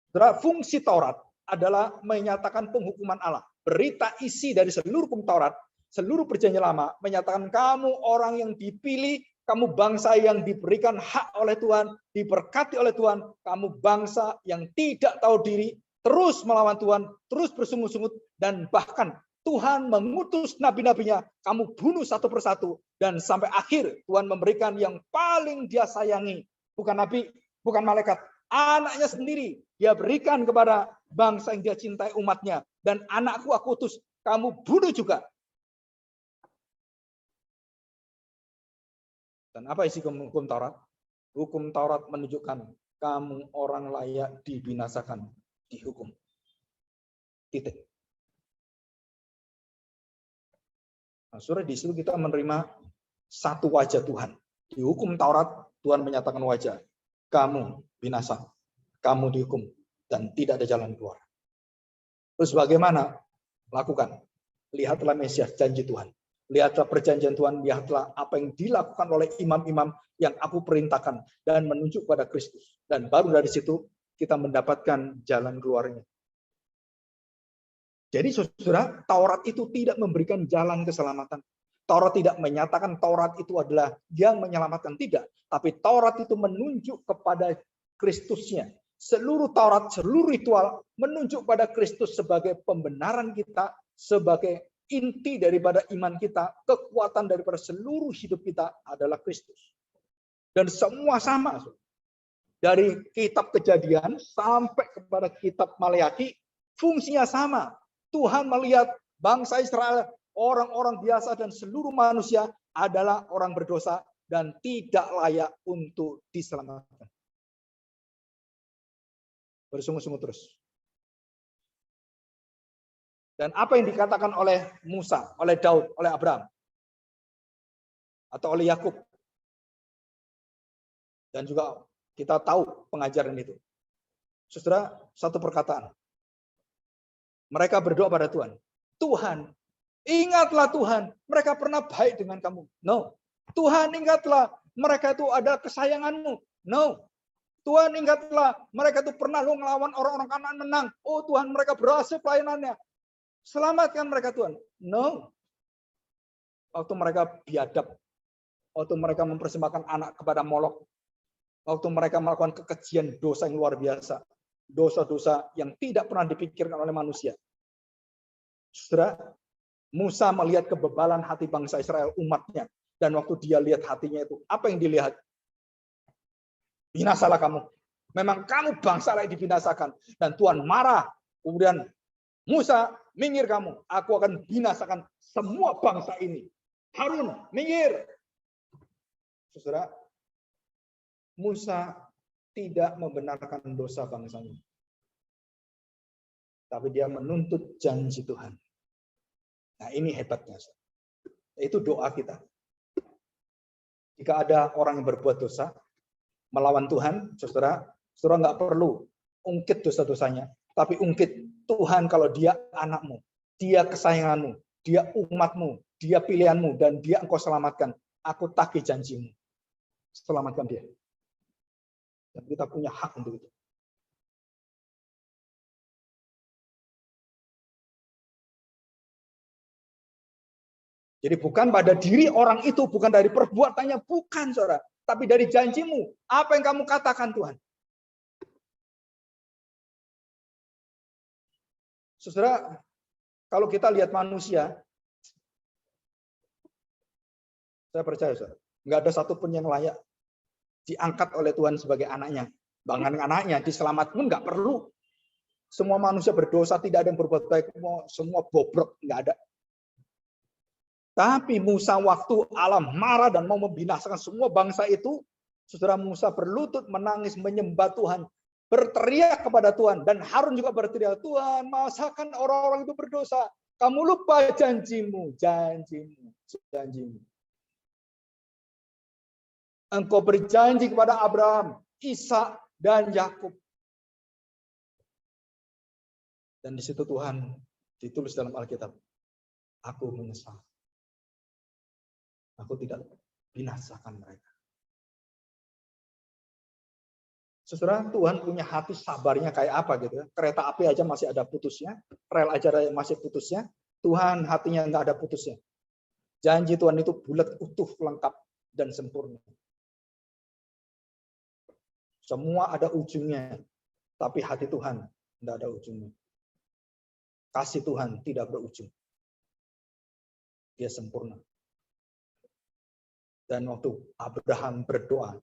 Saudara, fungsi Taurat adalah menyatakan penghukuman Allah. Berita isi dari seluruh hukum Taurat, seluruh perjanjian lama, menyatakan kamu orang yang dipilih, kamu bangsa yang diberikan hak oleh Tuhan, diberkati oleh Tuhan, kamu bangsa yang tidak tahu diri, terus melawan Tuhan, terus bersungut-sungut, dan bahkan Tuhan mengutus nabi-nabinya, kamu bunuh satu persatu, dan sampai akhir Tuhan memberikan yang paling dia sayangi, bukan nabi, bukan malaikat, anaknya sendiri, dia berikan kepada bangsa yang dia cintai, umatnya, dan anakku aku utus, kamu bunuh juga. Dan apa isi hukum Taurat? Hukum Taurat menunjukkan kamu orang layak dibinasakan, dihukum. Titik. Nah, saudara, di situ kita menerima satu wajah Tuhan. Di hukum Taurat, Tuhan menyatakan wajah. Kamu binasa, kamu dihukum, dan tidak ada jalan keluar. Terus bagaimana? Lakukan. Lihatlah Mesias, janji Tuhan. Lihatlah perjanjian Tuhan, lihatlah apa yang dilakukan oleh imam-imam yang aku perintahkan, dan menunjuk pada Kristus. Dan baru dari situ kita mendapatkan jalan keluarnya. Jadi saudara, Taurat itu tidak memberikan jalan keselamatan. Taurat tidak menyatakan Taurat itu adalah yang menyelamatkan, tidak. Tapi Taurat itu menunjuk kepada Kristusnya. Seluruh Taurat, seluruh ritual menunjuk pada Kristus sebagai pembenaran kita, sebagai inti daripada iman kita, kekuatan daripada seluruh hidup kita adalah Kristus. Dan semua sama. Dari kitab Kejadian sampai kepada kitab Maleakhi, fungsinya sama. Tuhan melihat bangsa Israel, orang-orang biasa dan seluruh manusia adalah orang berdosa dan tidak layak untuk diselamatkan. Bersungguh-sungguh terus. Dan apa yang dikatakan oleh Musa, oleh Daud, oleh Abraham, atau oleh Yakub, dan juga kita tahu pengajaran itu. Saudara, satu perkataan. Mereka berdoa pada Tuhan. Tuhan, ingatlah Tuhan, mereka pernah baik dengan kamu. No. Tuhan, ingatlah, mereka itu ada kesayanganmu. No. Tuhan, ingatlah, mereka itu pernah lo ngelawan orang-orang Kanaan menang. Oh Tuhan, mereka berhasil pelayanannya. Selamatkan mereka Tuhan. No. Waktu mereka biadab, waktu mereka mempersembahkan anak kepada Molok, waktu mereka melakukan kekejian dosa yang luar biasa, dosa-dosa yang tidak pernah dipikirkan oleh manusia. Saudara, Musa melihat kebebalan hati bangsa Israel, umatnya, dan waktu dia lihat hatinya itu, apa yang dilihat? Binasalah kamu. Memang kamu bangsa layak dibinasakan. Dan Tuhan marah. Kemudian Musa, minggir kamu. Aku akan binasakan semua bangsa ini. Harun, minggir. Saudara, Musa tidak membenarkan dosa bangsanya. Tapi dia menuntut janji Tuhan. Nah, ini hebatnya. Itu doa kita. Jika ada orang yang berbuat dosa, melawan Tuhan, saudara nggak perlu ungkit dosa-dosanya, tapi ungkit Tuhan kalau dia anakmu, dia kesayanganmu, dia umatmu, dia pilihanmu, dan dia engkau selamatkan. Aku tagih janjimu. Selamatkan dia. Dan kita punya hak untuk itu. Jadi bukan pada diri orang itu, bukan dari perbuatannya, bukan saudara. Tapi dari janjimu. Apa yang kamu katakan Tuhan? Saudara, kalau kita lihat manusia, saya percaya saudara, nggak ada satupun yang layak diangkat oleh Tuhan sebagai anaknya. Bahkan anaknya diselamatkan pun nggak perlu. Semua manusia berdosa, tidak ada yang berbuat baik, semua bobrok, nggak ada. Tapi Musa waktu alam marah dan mau membinasakan semua bangsa itu, saudara Musa berlutut menangis menyembah Tuhan, berteriak kepada Tuhan, dan Harun juga berteriak, Tuhan, masakan orang-orang itu berdosa? Kamu lupa janjimu, janjimu, janjimu. Engkau berjanji kepada Abraham, Ishak, dan Yakub. Dan di situ Tuhan ditulis dalam Alkitab, aku menyesal. Aku tidak binasakan mereka. Saudara, Tuhan punya hati sabarnya kayak apa gitu ya. Kereta api aja masih ada putusnya, rel aja masih putusnya. Tuhan hatinya nggak ada putusnya. Janji Tuhan itu bulat, utuh, lengkap, dan sempurna. Semua ada ujungnya, tapi hati Tuhan nggak ada ujungnya. Kasih Tuhan tidak berujung. Dia sempurna. Dan waktu Abraham berdoa,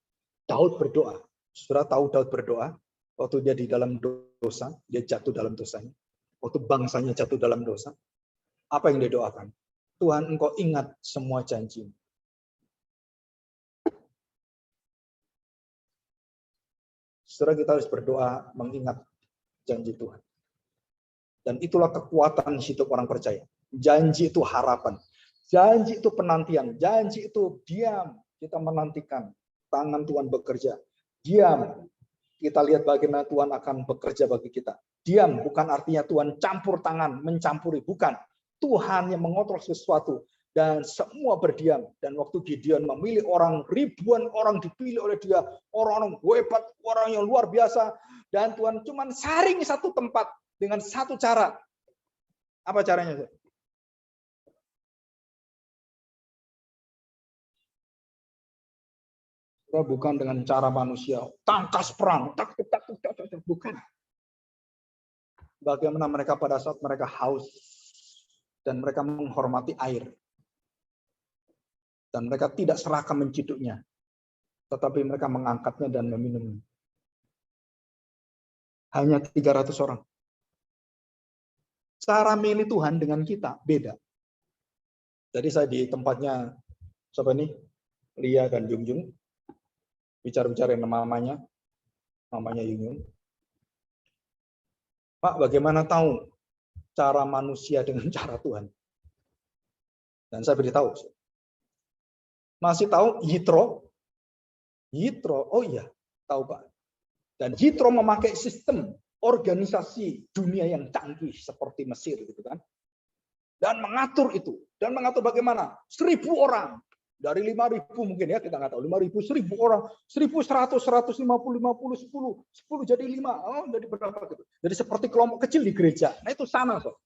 Daud berdoa. Saudara tahu Daud berdoa, waktu dia di dalam dosa, dia jatuh dalam dosanya. Waktu bangsanya jatuh dalam dosa, apa yang dia doakan? Tuhan, engkau ingat semua janji. Saudara, kita harus berdoa mengingat janji Tuhan. Dan itulah kekuatan hidup orang percaya. Janji itu harapan. Janji itu penantian, janji itu diam, kita menantikan tangan Tuhan bekerja. Diam, kita lihat bagaimana Tuhan akan bekerja bagi kita. Diam bukan artinya Tuhan campur tangan, mencampuri, bukan. Tuhan yang mengontrol sesuatu dan semua berdiam. Dan waktu Gideon memilih orang, ribuan orang dipilih oleh dia, orang-orang hebat, orang yang luar biasa, dan Tuhan cuma saring satu tempat dengan satu cara. Apa caranya? Bukan dengan cara manusia, tangkas perang, bukan. Bagaimana mereka pada saat mereka haus dan mereka menghormati air. Dan mereka tidak serakah menciduknya, tetapi mereka mengangkatnya dan meminumnya. Hanya 300 orang. Cara milih Tuhan dengan kita beda. Jadi saya di tempatnya, siapa ini? Lia dan Jungjung. Bicara-bicara namanya Yungyun. Pak, bagaimana tahu cara manusia dengan cara Tuhan? Dan saya beritahu. Masih tahu Yitro? Yitro, oh iya, tahu Pak. Dan Yitro memakai sistem organisasi dunia yang canggih seperti Mesir, gitu kan? Dan mengatur itu. Dan mengatur bagaimana? 1.000 orang. Dari 5.000 mungkin ya, kita nggak tahu. 5.000, 1.000 orang, 1.100, 150, 50, 10 jadi 5. Oh, jadi berapa gitu. Jadi seperti kelompok kecil di gereja. Nah itu sama kok.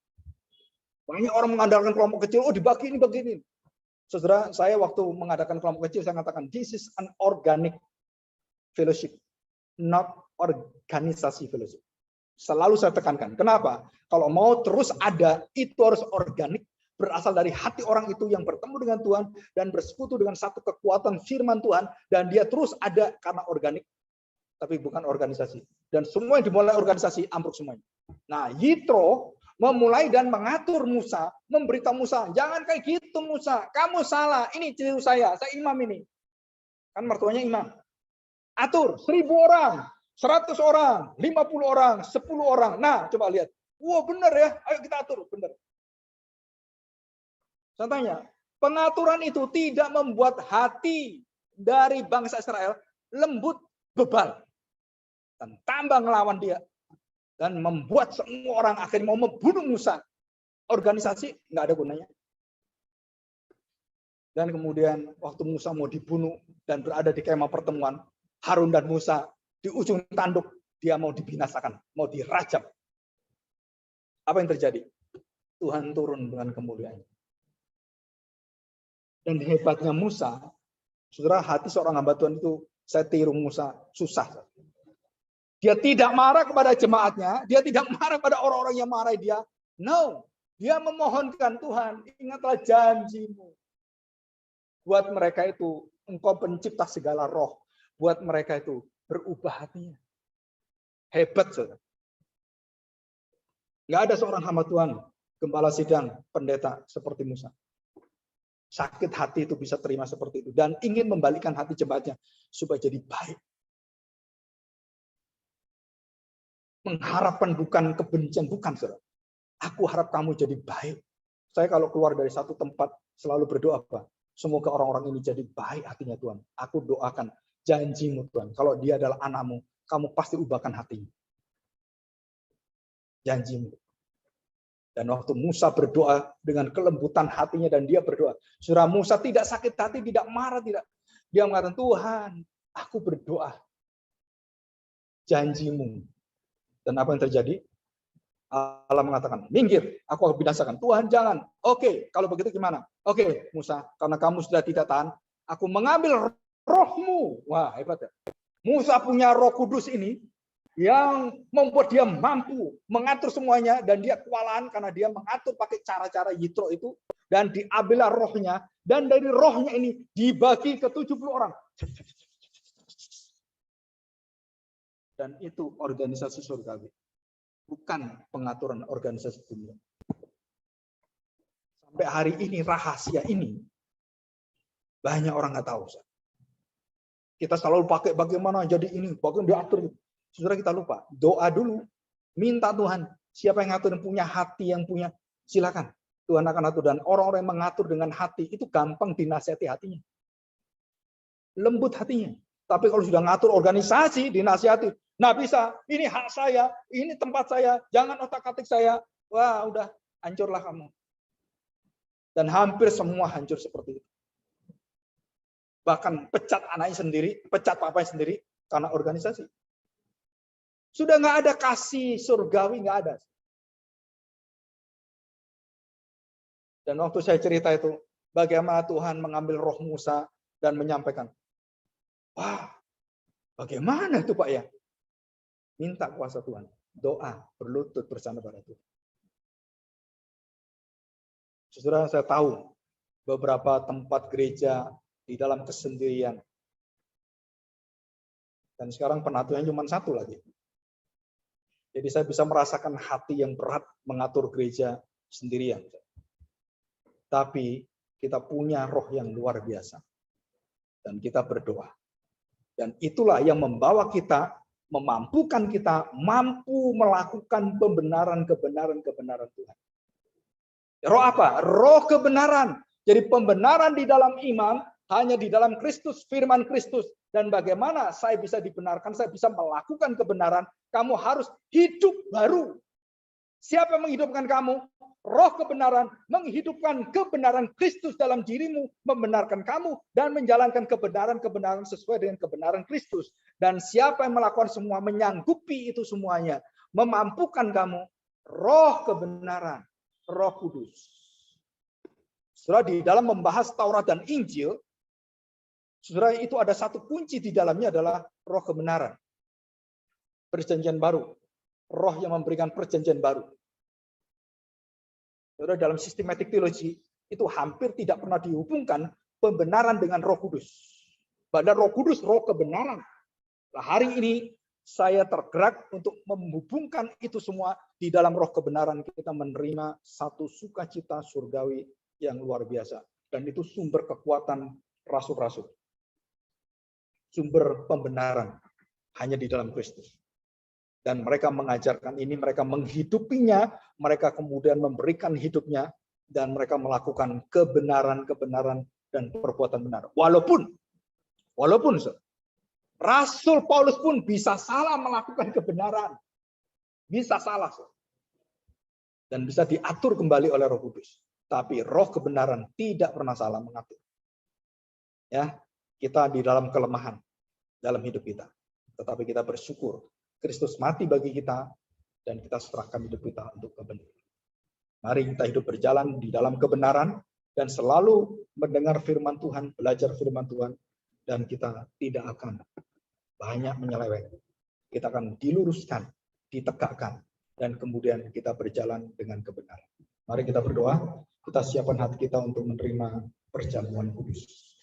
Banyak orang mengandalkan kelompok kecil, oh dibagi ini, begini. Saudara, saya waktu mengadakan kelompok kecil, saya katakan, this is an organic fellowship, not organisasi fellowship. Selalu saya tekankan. Kenapa? Kalau mau terus ada, itu harus organik. Berasal dari hati orang itu yang bertemu dengan Tuhan dan bersekutu dengan satu kekuatan firman Tuhan, dan dia terus ada karena organik, tapi bukan organisasi. Dan semua yang dimulai organisasi ambruk semuanya. Nah, Yitro memulai dan mengatur Musa, memberitahu Musa, jangan kayak gitu Musa, kamu salah, ini cucu saya imam ini. Kan mertuanya imam. Atur 1.000 orang, 100 orang, 50 orang, 10 orang. Nah, coba lihat. Wah, benar ya, ayo kita atur, benar. Saya tanya, pengaturan itu tidak membuat hati dari bangsa Israel lembut, bebal, dan tambah ngelawan dia. dan membuat semua orang akhirnya mau membunuh Musa. Organisasi nggak ada gunanya. Dan kemudian waktu Musa mau dibunuh dan berada di kemah pertemuan, Harun dan Musa di ujung tanduk, dia mau dibinasakan, mau dirajam. Apa yang terjadi? Tuhan turun dengan kemuliaannya. Dan hebatnya Musa, saudara, hati seorang hamba Tuhan itu, saya tiru Musa, susah. Dia tidak marah kepada jemaatnya, dia tidak marah pada orang-orang yang marahi dia. No, dia memohonkan, Tuhan, ingatlah janjimu. Buat mereka itu, Engkau pencipta segala roh. Buat mereka itu, berubah hatinya. Hebat, saudara. Nggak ada seorang hamba Tuhan, gembala sidang, pendeta seperti Musa. Sakit hati itu bisa terima seperti itu. Dan ingin membalikkan hati jemaatnya supaya jadi baik. Mengharapkan bukan kebencian, bukan, saudara. Aku harap kamu jadi baik. Saya kalau keluar dari satu tempat selalu berdoa, Pak. Semoga orang-orang ini jadi baik hatinya, Tuhan. Aku doakan janjimu, Tuhan. Kalau dia adalah anakmu, kamu pasti ubahkan hatinya. Janjimu. Dan waktu Musa berdoa dengan kelembutan hatinya dan dia berdoa. Saudara, Musa tidak sakit hati, tidak marah, tidak. Dia mengatakan, Tuhan, aku berdoa. Janjimu. Dan apa yang terjadi? Allah mengatakan, minggir, aku akan binasakan. Tuhan, jangan. Oke, kalau begitu gimana? Oke, Musa, karena kamu sudah tidak tahan, aku mengambil rohmu. Wah, hebat ya. Musa punya Roh Kudus ini yang membuat dia mampu mengatur semuanya, dan dia kewalahan karena dia mengatur pakai cara-cara Yitro itu, dan diambillah rohnya, dan dari rohnya ini dibagi ke 70 orang. Dan itu organisasi surgawi, bukan pengaturan organisasi dunia. Sampai hari ini rahasia ini banyak orang nggak tahu. Kita selalu pakai bagaimana jadi ini, bagaimana diatur. Saudara, kita lupa doa dulu, minta Tuhan. Siapa yang ngatur, yang punya hati, yang punya, silakan. Tuhan akan atur. Dan orang-orang yang mengatur dengan hati itu gampang dinasihati hatinya, lembut hatinya. Tapi kalau sudah ngatur organisasi, dinasihati, nah bisa, ini hak saya, ini tempat saya, jangan otak-atik saya. Wah, udah hancurlah kamu. Dan hampir semua hancur seperti itu. Bahkan pecat anaknya sendiri, pecat papanya sendiri karena organisasi. Sudah nggak ada kasih surgawi, nggak ada. Dan waktu saya cerita itu, bagaimana Tuhan mengambil roh Musa dan menyampaikan, wah, bagaimana itu Pak ya? Minta kuasa Tuhan, doa, berlutut bersama pada Tuhan. Saudara, saya tahu beberapa tempat gereja di dalam kesendirian. Dan sekarang penatunya cuma satu lagi. Jadi saya bisa merasakan hati yang berat mengatur gereja sendirian. Tapi kita punya roh yang luar biasa. Dan kita berdoa. Dan itulah yang membawa kita, memampukan kita, mampu melakukan kebenaran Tuhan. Roh apa? Roh kebenaran. Jadi pembenaran di dalam iman, hanya di dalam Kristus, firman Kristus. Dan bagaimana saya bisa dibenarkan, saya bisa melakukan kebenaran, kamu harus hidup baru. Siapa yang menghidupkan kamu? Roh kebenaran menghidupkan kebenaran Kristus dalam dirimu, membenarkan kamu, dan menjalankan kebenaran-kebenaran sesuai dengan kebenaran Kristus. Dan siapa yang melakukan semua, menyanggupi itu semuanya, memampukan kamu, roh kebenaran, Roh Kudus. Saudara, di dalam membahas Taurat dan Injil, saudara, itu ada satu kunci di dalamnya adalah roh kebenaran. Perjanjian baru. Roh yang memberikan perjanjian baru. Saudara, dalam sistematik teologi, itu hampir tidak pernah dihubungkan pembenaran dengan Roh Kudus. Pada Roh Kudus, roh kebenaran. Nah, hari ini saya tergerak untuk menghubungkan itu semua di dalam roh kebenaran. Kita menerima satu sukacita surgawi yang luar biasa. Dan itu sumber kekuatan rasul-rasul. Sumber pembenaran hanya di dalam Kristus. Dan mereka mengajarkan ini, mereka menghidupinya, mereka kemudian memberikan hidupnya, dan mereka melakukan kebenaran-kebenaran dan perbuatan benar. Walaupun Rasul Paulus pun bisa salah melakukan kebenaran. Bisa salah. Dan bisa diatur kembali oleh Roh Kudus. Tapi roh kebenaran tidak pernah salah mengatur. Ya, kita di dalam kelemahan dalam hidup kita. Tetapi kita bersyukur Kristus mati bagi kita dan kita serahkan hidup kita untuk kebenaran. Mari kita hidup berjalan di dalam kebenaran dan selalu mendengar firman Tuhan, belajar firman Tuhan, dan kita tidak akan banyak menyeleweng. Kita akan diluruskan, ditegakkan, dan kemudian kita berjalan dengan kebenaran. Mari kita berdoa, kita siapkan hati kita untuk menerima perjamuan kudus.